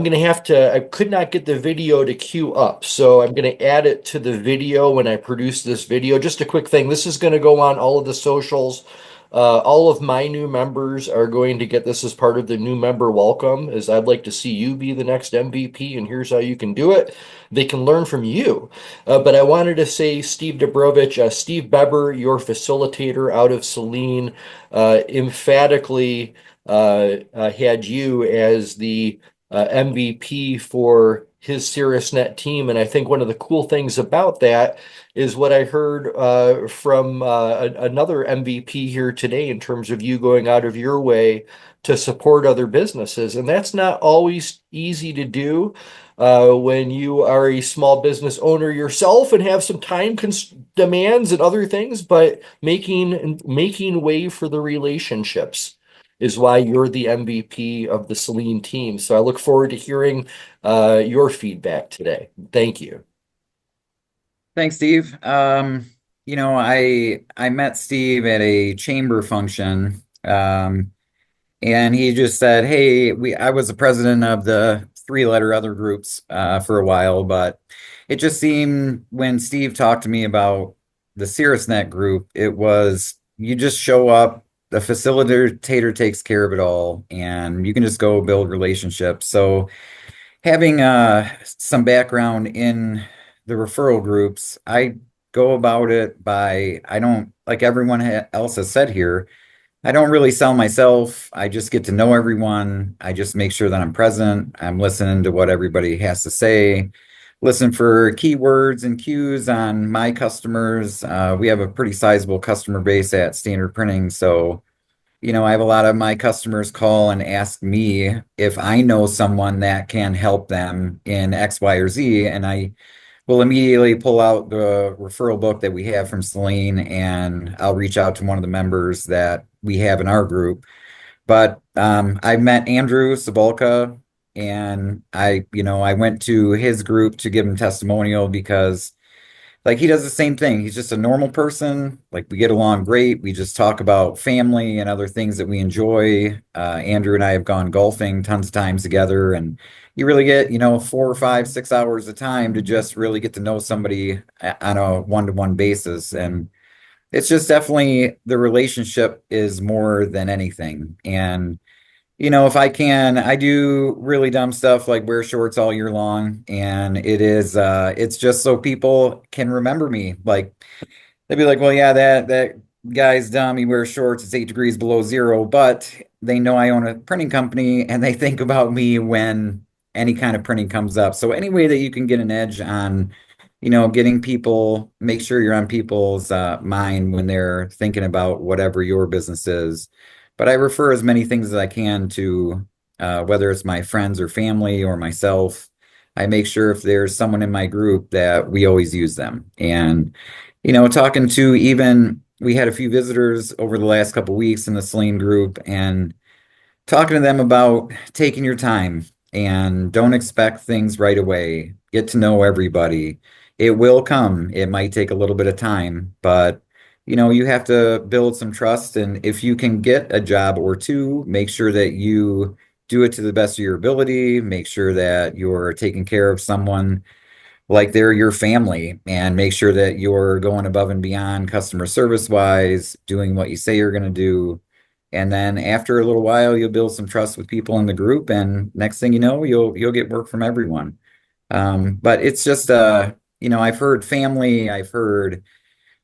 could not get the video to queue up, so I'm going to add it to the video when I produce this video. Just a quick thing. This is going to go on all of the socials. All of my new members are going to get this as part of the new member welcome, as I'd like to see you be the next MVP, and here's how you can do it. They can learn from you. But I wanted to say, Steve Dobrovich, Steve Beber, your facilitator out of Saline, emphatically had you as the MVP for his Caerusnet team. And I think one of the cool things about that is what I heard from another MVP here today, in terms of you going out of your way to support other businesses. And that's not always easy to do when you are a small business owner yourself and have some time demands and other things, but making way for the relationships is why you're the MVP of the Saline team. So I look forward to hearing your feedback today. Thank you. Thanks, Steve. I met Steve at a chamber function, and he just said, "Hey, I was the president of the three-letter other groups for a while, but it just seemed when Steve talked to me about the Caerusnet group, it was you just show up, the facilitator takes care of it all, and you can just go build relationships." So having some background in the referral groups, I go about it by, I don't, like everyone else has said here, I don't really sell myself. I just get to know everyone. I just make sure that I'm present. I'm listening to what everybody has to say, listen for keywords and cues on my customers. We have a pretty sizable customer base at Standard Printing. So, I have a lot of my customers call and ask me if I know someone that can help them in X, Y, or Z. And I will immediately pull out the referral book that we have from Saline, and I'll reach out to one of the members that we have in our group. But I met Andrew Sabolka, and I went to his group to give him testimonial because he does the same thing. He's just a normal person. We get along great. We just talk about family and other things that we enjoy. Andrew and I have gone golfing tons of times together, and you really get, 4 or 5, 6 hours of time to just really get to know somebody on a one-to-one basis. And it's just definitely the relationship is more than anything. And if I can, I do really dumb stuff like wear shorts all year long. And it's just so people can remember me. Like they'd be like, well, yeah, that guy's dumb. He wears shorts. It's 8 degrees below zero. But they know I own a printing company and they think about me when any kind of printing comes up. So any way that you can get an edge on, getting people, make sure you're on people's mind when they're thinking about whatever your business is. But I refer as many things as I can to whether it's my friends or family or myself. I make sure if there's someone in my group that we always use them. And talking to even we had a few visitors over the last couple of weeks in the Celine group and talking to them about taking your time and don't expect things right away. Get to know everybody. It will come. It might take a little bit of time, but you have to build some trust. And if you can get a job or two, make sure that you do it to the best of your ability. Make sure that you're taking care of someone like they're your family and make sure that you're going above and beyond customer service wise, doing what you say you're going to do. And then after a little while, you'll build some trust with people in the group. And next thing you know, you'll get work from everyone. But it's just, I've heard family, I've heard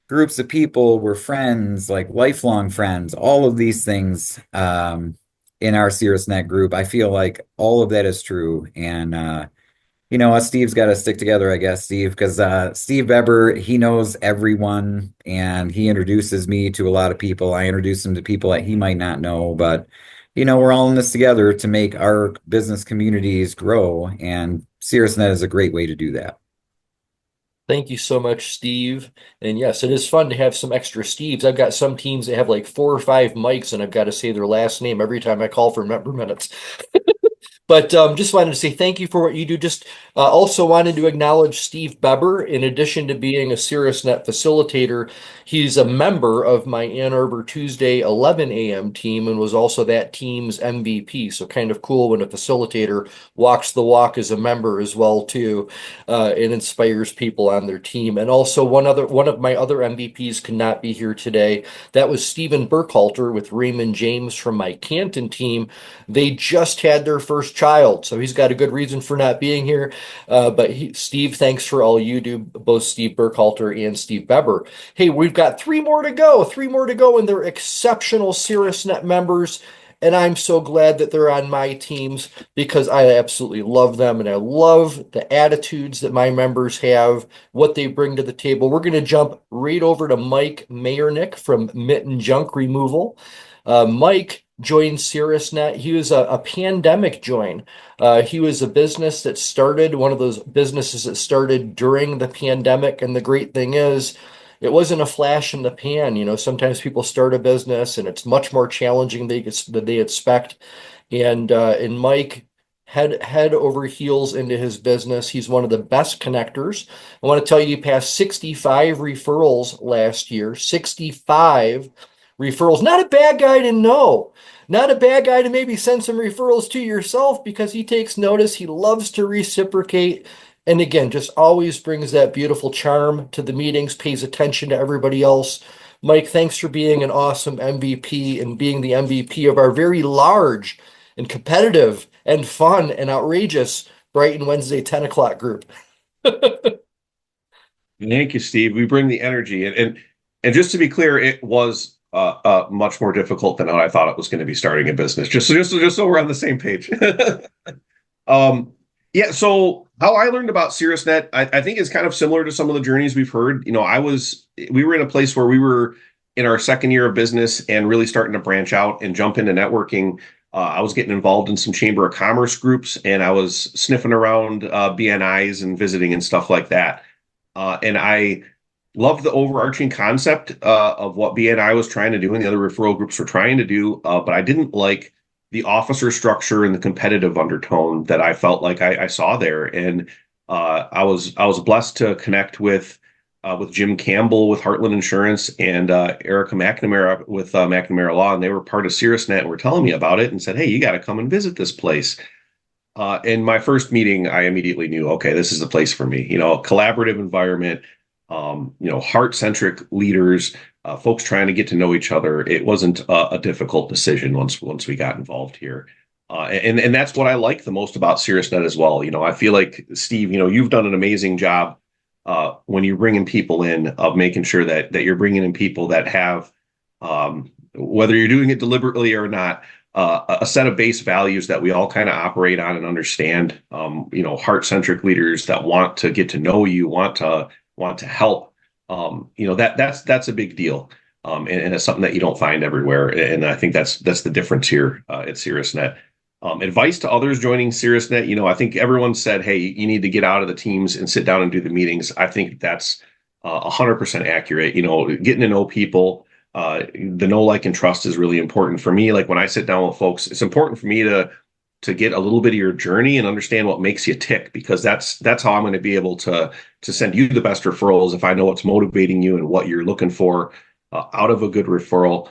groups of people were friends, like lifelong friends, all of these things in our Caerusnet group. I feel like all of that is true. And, us Steve's got to stick together, I guess, Steve, because Steve Weber, he knows everyone and he introduces me to a lot of people. I introduce him to people that he might not know, but, we're all in this together to make our business communities grow. And Caerusnet is a great way to do that. Thank you so much, Steve. And yes, it is fun to have some extra Steves. I've got some teams that have like 4 or 5 mics, and I've got to say their last name every time I call for member minutes. But just wanted to say thank you for what you do. Just also wanted to acknowledge Steve Beber. In addition to being a Caerusnet facilitator, he's a member of my Ann Arbor Tuesday 11 a.m. team and was also that team's MVP. So kind of cool when a facilitator walks the walk as a member as well too, and inspires people on their team. And also one of my other MVPs could not be here today. That was Stephen Burkhalter with Raymond James from my Canton team. They just had their first child, so he's got a good reason for not being here. But Steve, thanks for all you do, both Steve Burkhalter and Steve Beber. Hey, we've got 3 more to go, and they're exceptional Caerusnet members. And I'm so glad that they're on my teams because I absolutely love them and I love the attitudes that my members have, what they bring to the table. We're going to jump right over to Mike Mayernick from Mitten Junk Removal. Mike joined Caerusnet. He was a pandemic join. He was a business that started, one of those businesses that started during the pandemic. And the great thing is, it wasn't a flash in the pan. Sometimes people start a business and it's much more challenging than they expect. And Mike head over heels into his business. He's one of the best connectors. I want to tell you, he passed 65 referrals last year. 65 referrals. Not a bad guy to know. Not a bad guy to maybe send some referrals to yourself because he takes notice. He loves to reciprocate. And again, just always brings that beautiful charm to the meetings, pays attention to everybody else. Mike, thanks for being an awesome MVP and being the MVP of our very large and competitive and fun and outrageous Brighton Wednesday 10 o'clock group. Thank you, Steve. We bring the energy. And just to be clear, it was much more difficult than I thought it was going to be starting a business. Just so we're on the same page. Yeah, so how I learned about Caerusnet, I think is kind of similar to some of the journeys we've heard. We were in a place where we were in our second year of business and really starting to branch out and jump into networking. I was getting involved in some Chamber of Commerce groups, and I was sniffing around BNIs and visiting and stuff like that. And I loved the overarching concept of what BNI was trying to do and the other referral groups were trying to do, but I didn't like the officer structure and the competitive undertone that I felt like I saw there. And I was blessed to connect with Jim Campbell with Heartland Insurance and Erica McNamara with McNamara Law, and they were part of Caerusnet and were telling me about it and said, "Hey, you got to come and visit this place." In my first meeting, I immediately knew, okay, this is the place for me. A collaborative environment, heart-centric leaders, folks trying to get to know each other. It wasn't a difficult decision once we got involved here. And that's what I like the most about Caerusnet as well. I feel like, Steve, you've done an amazing job when you're bringing people in, of making sure that you're bringing in people that have, whether you're doing it deliberately or not, a set of base values that we all kind of operate on and understand. Heart-centric leaders that want to get to know you, want to help. That's a big deal. And it's something that you don't find everywhere. And I think that's the difference here at Caerusnet. Advice to others joining Caerusnet, I think everyone said, hey, you need to get out of the teams and sit down and do the meetings. I think that's 100% accurate. Getting to know people, the know, like, and trust is really important for me. Like, when I sit down with folks, it's important for me to get a little bit of your journey and understand what makes you tick, because that's how I'm going to be able to send you the best referrals, if I know what's motivating you and what you're looking for out of a good referral.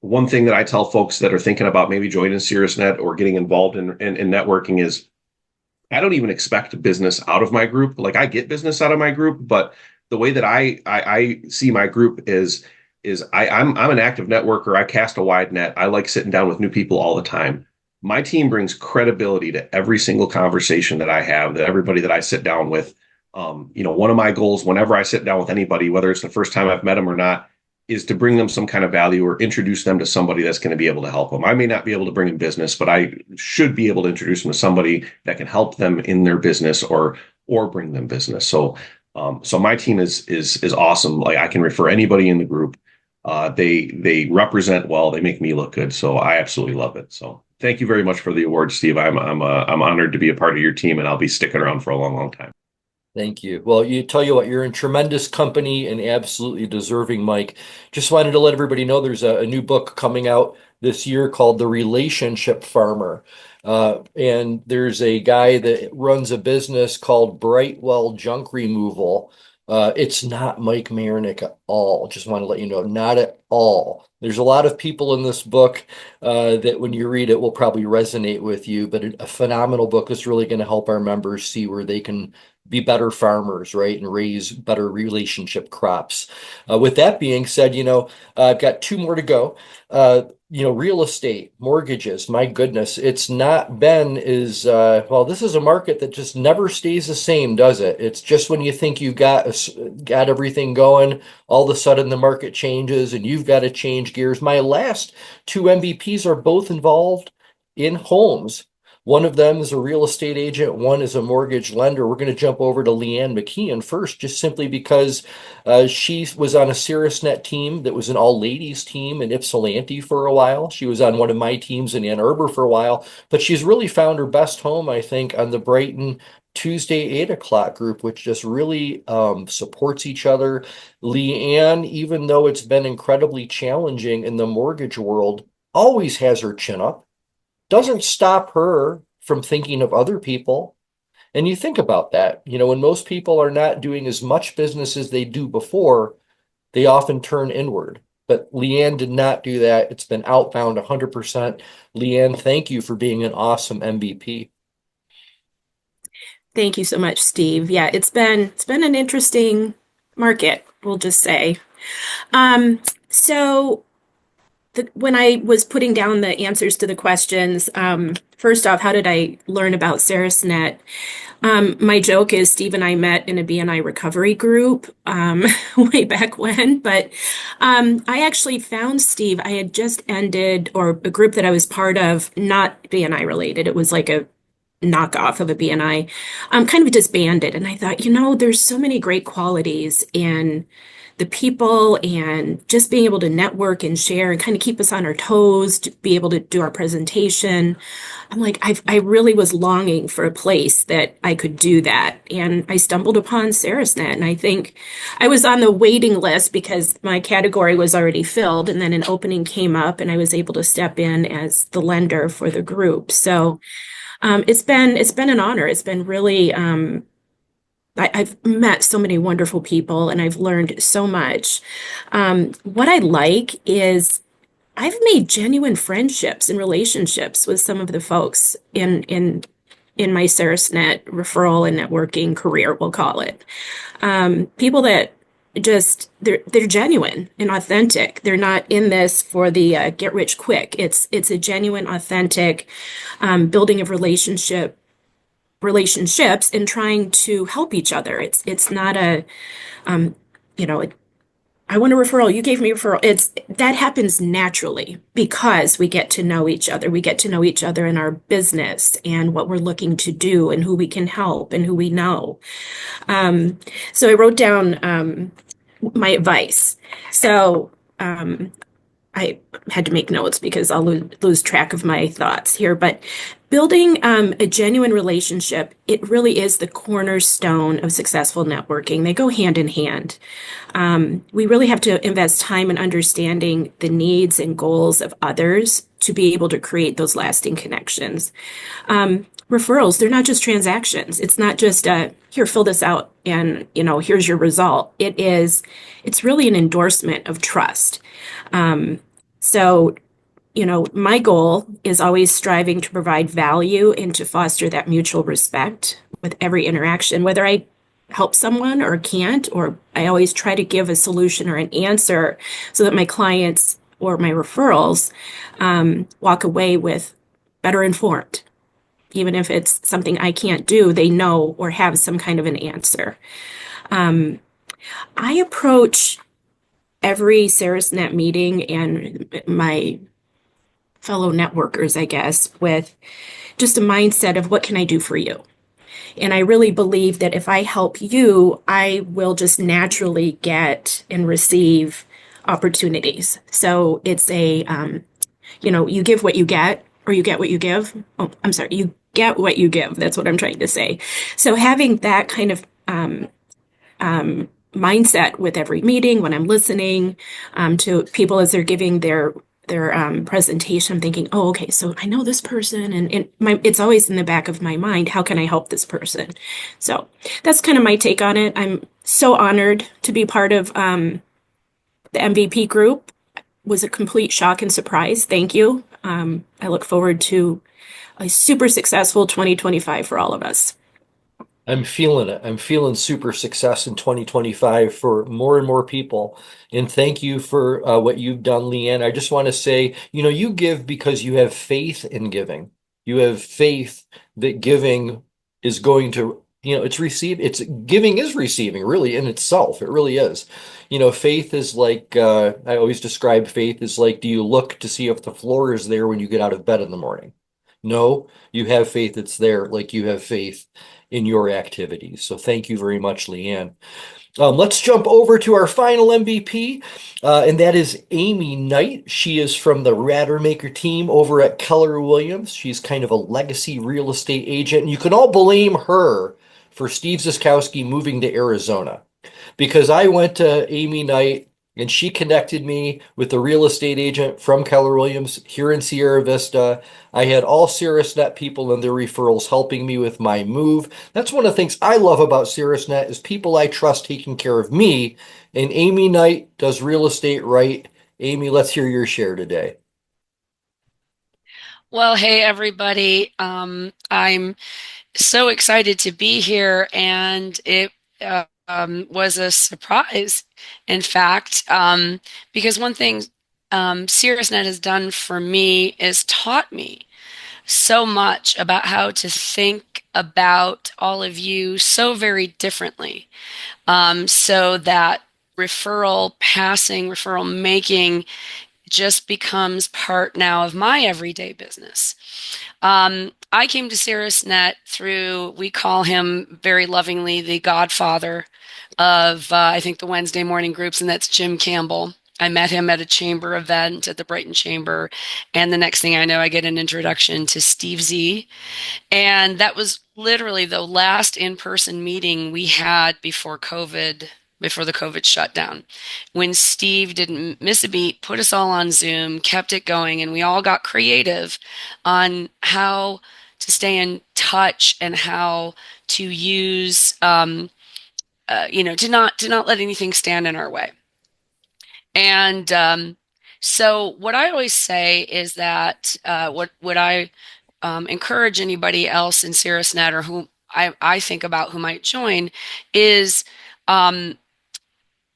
One thing that I tell folks that are thinking about maybe joining Caerusnet or getting involved in networking is, I don't even expect business out of my group. Like, I get business out of my group, but the way that I see my group is I'm an active networker. I cast a wide net. I like sitting down with new people all the time. My team brings credibility to every single conversation that I have, that everybody that I sit down with. One of my goals whenever I sit down with anybody, whether it's the first time I've met them or not, is to bring them some kind of value or introduce them to somebody that's going to be able to help them. I may not be able to bring in business, but I should be able to introduce them to somebody that can help them in their business or bring them business. So my team is awesome. Like, I can refer anybody in the group. They represent well. They make me look good. So I absolutely love it. So thank you very much for the award, Steve. I'm honored to be a part of your team, and I'll be sticking around for a long, long time. Thank you. Well, tell you what, you're in tremendous company and absolutely deserving, Mike. Just wanted to let everybody know there's a new book coming out this year called The Relationship Farmer. And there's a guy that runs a business called Brightwell Junk Removal. It's not Mike Marinick at all. Just want to let you know, not at all. There's a lot of people in this book that when you read it will probably resonate with you, but a phenomenal book is really going to help our members see where they can be better farmers, right, and raise better relationship crops. With that being said, I've got two more to go. Real estate, mortgages, my goodness, it's not been as, this is a market that just never stays the same, does it? It's just when you think you've got everything going, all of a sudden the market changes and you've got to change gears. My last two MVPs are both involved in homes. One of them is a real estate agent. One is a mortgage lender. We're going to jump over to Leanne McKeon first, just simply because she was on a Caerusnet team that was an all-ladies team in Ypsilanti for a while. She was on one of my teams in Ann Arbor for a while, but she's really found her best home, I think, on the Brighton Tuesday 8 o'clock group, which just really supports each other. Leanne, even though it's been incredibly challenging in the mortgage world, always has her chin up. Doesn't stop her from thinking of other people. And you think about that, when most people are not doing as much business as they do before, they often turn inward. But Leanne did not do that. It's been outbound 100%. Leanne, thank you for being an awesome MVP. Thank you so much, Steve. Yeah, it's been an interesting market, we'll just say. When I was putting down the answers to the questions, first off, how did I learn about Caerusnet? My joke is Steve and I met in a BNI recovery group way back when, but I actually found Steve. I had just ended, or a group that I was part of, not BNI related. It was like a knockoff of a BNI, kind of disbanded. And I thought, there's so many great qualities in the people and just being able to network and share and kind of keep us on our toes, to be able to do our presentation. I'm like, I really was longing for a place that I could do that. And I stumbled upon Caerusnet, and I think I was on the waiting list because my category was already filled, and then an opening came up and I was able to step in as the lender for the group. So it's been an honor. It's been really, I've met so many wonderful people and I've learned so much. What I like is I've made genuine friendships and relationships with some of the folks in my Caerusnet referral and networking career, we'll call it. People that they're genuine and authentic. They're not in this for the get rich quick. It's a genuine, authentic building of relationships and trying to help each other. It's not a you know, I want a referral. You gave me a referral. That happens naturally because we get to know each other. We get to know each other in our business and what we're looking to do and who we can help and who we know. So I wrote down my advice. So I had to make notes because I'll lose track of my thoughts here. But building a genuine relationship, it really is the cornerstone of successful networking. They go hand in hand. We really have to invest time in understanding the needs and goals of others to be able to create those lasting connections. Referrals, they're not just transactions. It's not just here, fill this out and, here's your result. It's really an endorsement of trust. So, my goal is always striving to provide value and to foster that mutual respect with every interaction, whether I help someone or can't, or I always try to give a solution or an answer so that my clients or my referrals walk away with better informed. Even if it's something I can't do, they know or have some kind of an answer. I approach every Caerusnet meeting and my fellow networkers, I guess, with just a mindset of what can I do for you? And I really believe that if I help you, I will just naturally get and receive opportunities. So it's you give what you get, or you get what you give. Oh, I'm sorry, you get what you give. That's what I'm trying to say. So having that kind of mindset with every meeting, when I'm listening to people as they're giving their presentation, I'm thinking, oh, okay, so I know this person, and it's always in the back of my mind, how can I help this person? So that's kind of my take on it. I'm so honored to be part of the MVP group. It was a complete shock and surprise. Thank you. I look forward to a super successful 2025 for all of us. I'm feeling it. I'm feeling super success in 2025 for more and more people. And thank you for what you've done, Leanne. I just want to say, you give because you have faith in giving. You have faith that giving is going to, giving is receiving really in itself. It really is. Faith is like, I always describe faith as like, do you look to see if the floor is there when you get out of bed in the morning? No, you have faith it's there, like you have faith in your activities. So thank you very much, Leanne. Let's jump over to our final MVP, and that is Amy Knight. She is from the Raddermaker team over at Keller Williams. She's kind of a legacy real estate agent, and you can all blame her for Steve Zyskowski moving to Arizona, because I went to Amy Knight and she connected me with the real estate agent from Keller Williams here in Sierra Vista. I had all Caerusnet people and their referrals helping me with my move. That's one of the things I love about Caerusnet is people I trust taking care of me. And Amy Knight does real estate right. Amy, let's hear your share today. Well, hey, everybody. I'm so excited to be here, and it was a surprise, in fact, because one thing Caerusnet has done for me is taught me so much about how to think about all of you so very differently, so that referral passing, referral making just becomes part now of my everyday business. I came to Caerusnet through, we call him very lovingly the godfather of, I think, the Wednesday morning groups, and that's Jim Campbell. I met him at a chamber event at the Brighton Chamber, and the next thing I know, I get an introduction to Steve Z. And that was literally the last in-person meeting we had before COVID, before the COVID shutdown, when Steve didn't miss a beat, put us all on Zoom, kept it going, and we all got creative on how to stay in touch and how to use, to not let anything stand in our way. And so what I always say is that what I encourage anybody else in Caerusnet or who I think about who might join is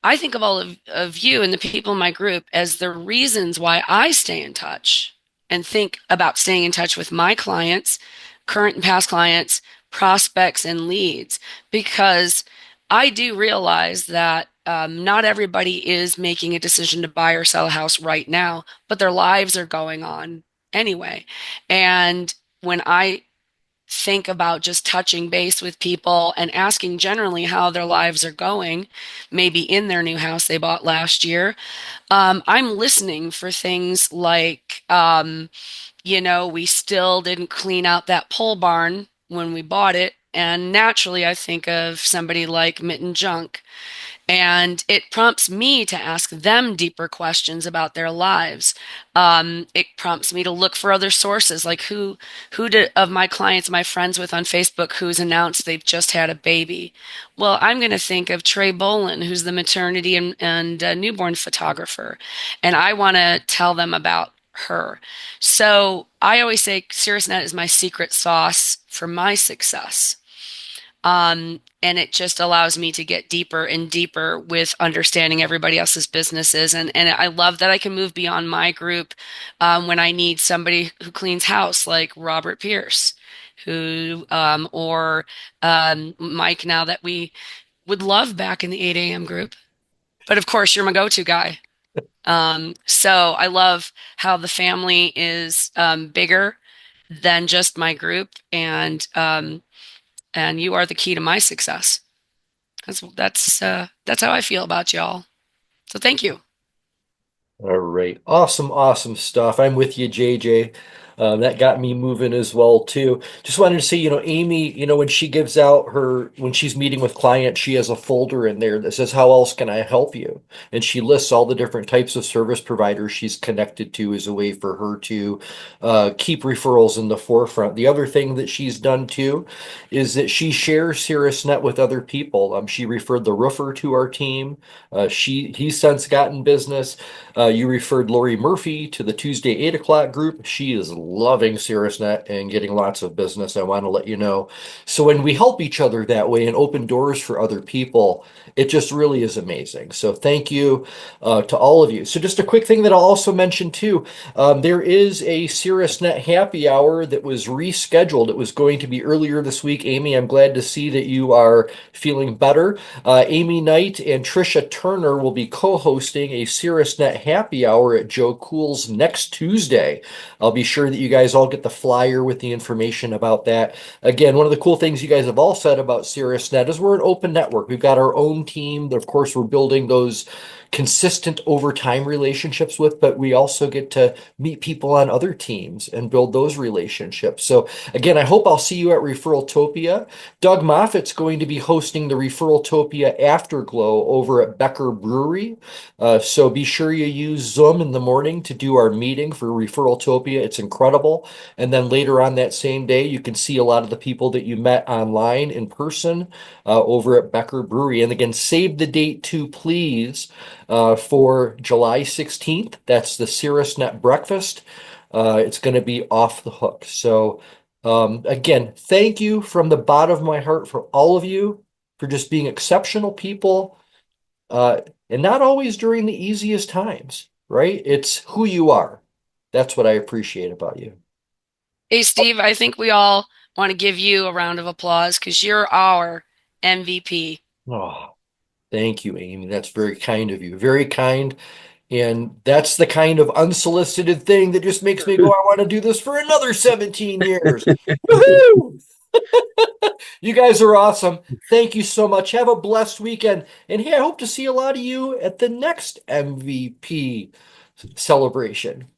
I think of all of you and the people in my group as the reasons why I stay in touch and think about staying in touch with my clients, current and past clients, prospects, and leads, because I do realize that not everybody is making a decision to buy or sell a house right now, but their lives are going on anyway. And when I think about just touching base with people and asking generally how their lives are going, maybe in their new house they bought last year, I'm listening for things like, we still didn't clean out that pole barn when we bought it. And naturally, I think of somebody like Mitten Junk. And it prompts me to ask them deeper questions about their lives. It prompts me to look for other sources, like of my clients, my friends with on Facebook, who's announced they've just had a baby. Well, I'm going to think of Trey Bolin, who's the maternity and newborn photographer, and I want to tell them about her. So I always say Caerusnet is my secret sauce for my success. And it just allows me to get deeper and deeper with understanding everybody else's businesses. And I love that I can move beyond my group when I need somebody who cleans house, like Robert Pierce, or Mike, now that we would love back in the 8 a.m. group. But of course, you're my go-to guy. So I love how the family is bigger than just my group, and you are the key to my success. That's how I feel about y'all. So thank you. All right. Awesome stuff. I'm with you, JJ. That got me moving as well too. Just wanted to say, Amy, when she gives out when she's meeting with clients, she has a folder in there that says, "How else can I help you?" And she lists all the different types of service providers she's connected to as a way for her to keep referrals in the forefront. The other thing that she's done too is that she shares Caerusnet with other people. She referred the roofer to our team. He's since gotten business. You referred Lori Murphy to the Tuesday 8 o'clock group. She is loving Caerusnet and getting lots of business. I want to let you know. So when we help each other that way and open doors for other people, it just really is amazing. So thank you to all of you. So just a quick thing that I'll also mention too. There is a Caerusnet happy hour that was rescheduled. It was going to be earlier this week. Amy, I'm glad to see that you are feeling better. Amy Knight and Trisha Turner will be co-hosting a Caerusnet happy hour at Joe Cool's next Tuesday. I'll be sure that you guys all get the flyer with the information about that. Again, one of the cool things you guys have all said about Caerusnet is we're an open network. We've got our own team that, of course, we're building those consistent over time relationships with, but we also get to meet people on other teams and build those relationships. So again, I hope I'll see you at Referraltopia. Doug Moffitt's going to be hosting the Referraltopia Afterglow over at Becker Brewery. So be sure you use Zoom in the morning to do our meeting for Referraltopia. It's incredible. And then later on that same day, you can see a lot of the people that you met online in person over at Becker Brewery. And again, save the date too, please, for July 16th. That's the Caerusnet breakfast. It's going to be off the hook. So again, thank you from the bottom of my heart for all of you for just being exceptional people, and not always during the easiest times, right? It's who you are. That's what I appreciate about you. Hey, Steve, I think we all want to give you a round of applause because you're our MVP. Oh, thank you, Amy. That's very kind of you. Very kind. And that's the kind of unsolicited thing that just makes me go, I want to do this for another 17 years. Woohoo! You guys are awesome. Thank you so much. Have a blessed weekend. And hey, I hope to see a lot of you at the next MVP celebration.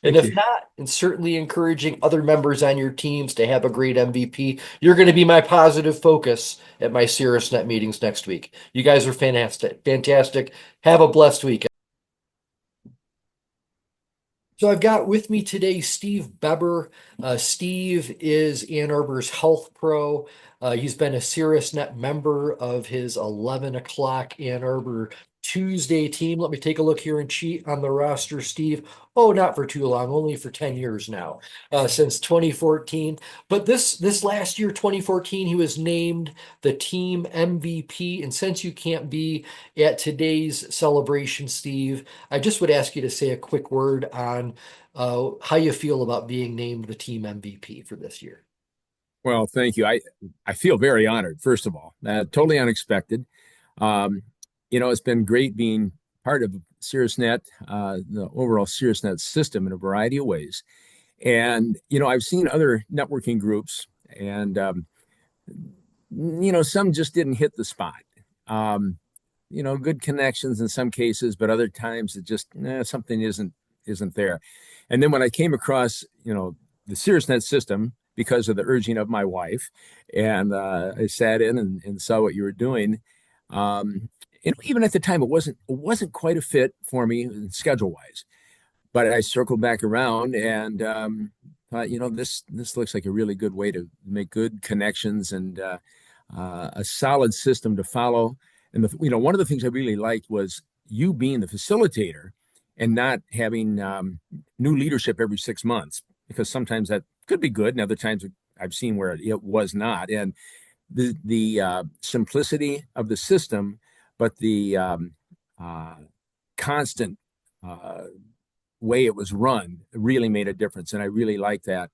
And if not, and certainly encouraging other members on your teams to have a great MVP. You're going to be my positive focus at my Caerusnet meetings next week. You guys are fantastic. Have a blessed weekend. So I've got with me today Steve Beber. Steve is Ann Arbor's Health Pro. He's been a Caerusnet member of his 11 o'clock Ann Arbor Tuesday team. Let me take a look here and cheat on the roster, Steve. Oh, not for too long, only for 10 years now, since 2014. But this last year, 2014, he was named the team MVP. And since you can't be at today's celebration, Steve, I just would ask you to say a quick word on how you feel about being named the team MVP for this year. Well, thank you. I feel very honored, first of all. Totally unexpected. It's been great being part of Caerusnet, the overall Caerusnet system in a variety of ways. And, I've seen other networking groups and, some just didn't hit the spot. Good connections in some cases, but other times it just, something isn't there. And then when I came across, the Caerusnet system, because of the urging of my wife, and I sat in and saw what you were doing. Even at the time, it wasn't quite a fit for me schedule wise, but I circled back around and thought, this looks like a really good way to make good connections and a solid system to follow. And one of the things I really liked was you being the facilitator and not having new leadership every 6 months, because sometimes that could be good, and other times I've seen where it was not. And the simplicity of the system, but the constant way it was run really made a difference, and I really like that.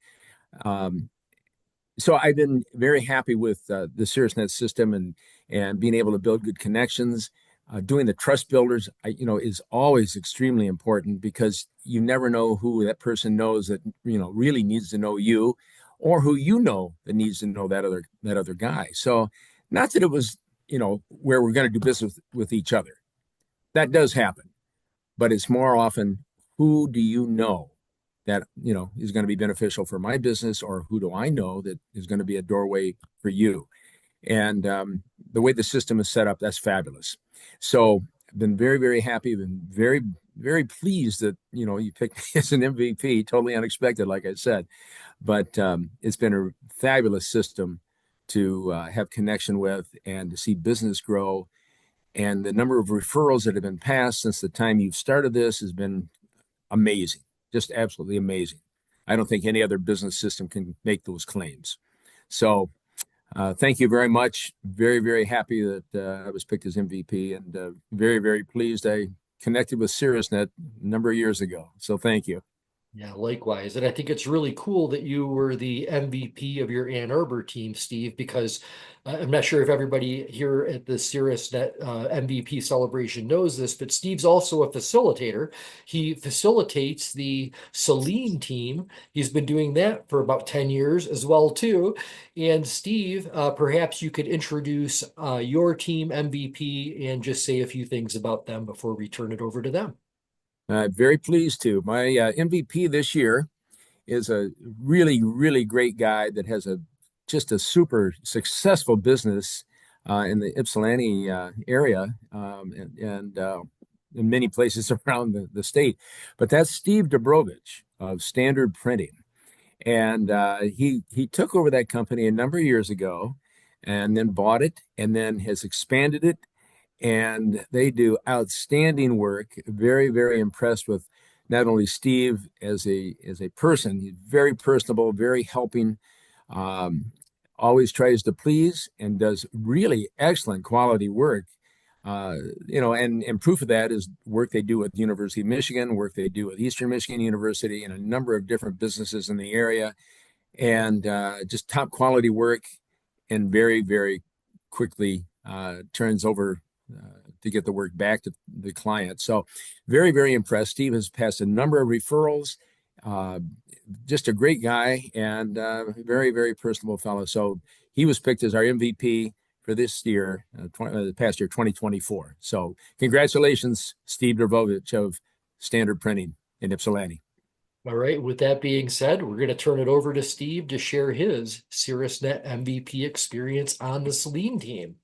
So I've been very happy with the Caerusnet system and being able to build good connections. Doing the trust builders, is always extremely important, because you never know who that person knows that really needs to know you, or who that needs to know that other guy. So, not that it was where we're going to do business with each other. That does happen, but it's more often, who do you know that is going to be beneficial for my business, or who do I know that is going to be a doorway for you? And the way the system is set up, that's fabulous. So I've been very, very happy, been very, very pleased that, you picked me as an MVP, totally unexpected, like I said. But it's been a fabulous system to have connection with and to see business grow. And the number of referrals that have been passed since the time you've started this has been amazing, just absolutely amazing. I don't think any other business system can make those claims. So thank you very much. Very, very happy that I was picked as MVP, and very, very pleased I connected with Caerusnet a number of years ago. So thank you. Yeah, likewise. And I think it's really cool that you were the MVP of your Ann Arbor team, Steve, because I'm not sure if everybody here at the Caerusnet MVP celebration knows this, but Steve's also a facilitator. He facilitates the Saline team. He's been doing that for about 10 years as well, too. And Steve, perhaps you could introduce your team MVP and just say a few things about them before we turn it over to them. Very pleased to. My MVP this year is a really, really great guy that has just a super successful business in the Ypsilanti area and in many places around the state. But that's Steve Dobrovich of Standard Printing. And he took over that company a number of years ago and then bought it and then has expanded it. And they do outstanding work. Very, very impressed with not only Steve as a person. He's very personable, very helping, always tries to please, and does really excellent quality work. And proof of that is work they do with the University of Michigan, work they do with Eastern Michigan University, and a number of different businesses in the area, and just top quality work, and very, very quickly turns over to get the work back to the client. So very, very impressed. Steve has passed a number of referrals, just a great guy, and very, very personable fellow. So he was picked as our MVP for this year, the past year, 2024. So congratulations, Steve Dobrovich of Standard Printing in Ypsilanti. All right. With that being said, we're going to turn it over to Steve to share his Caerusnet MVP experience on the Saline team.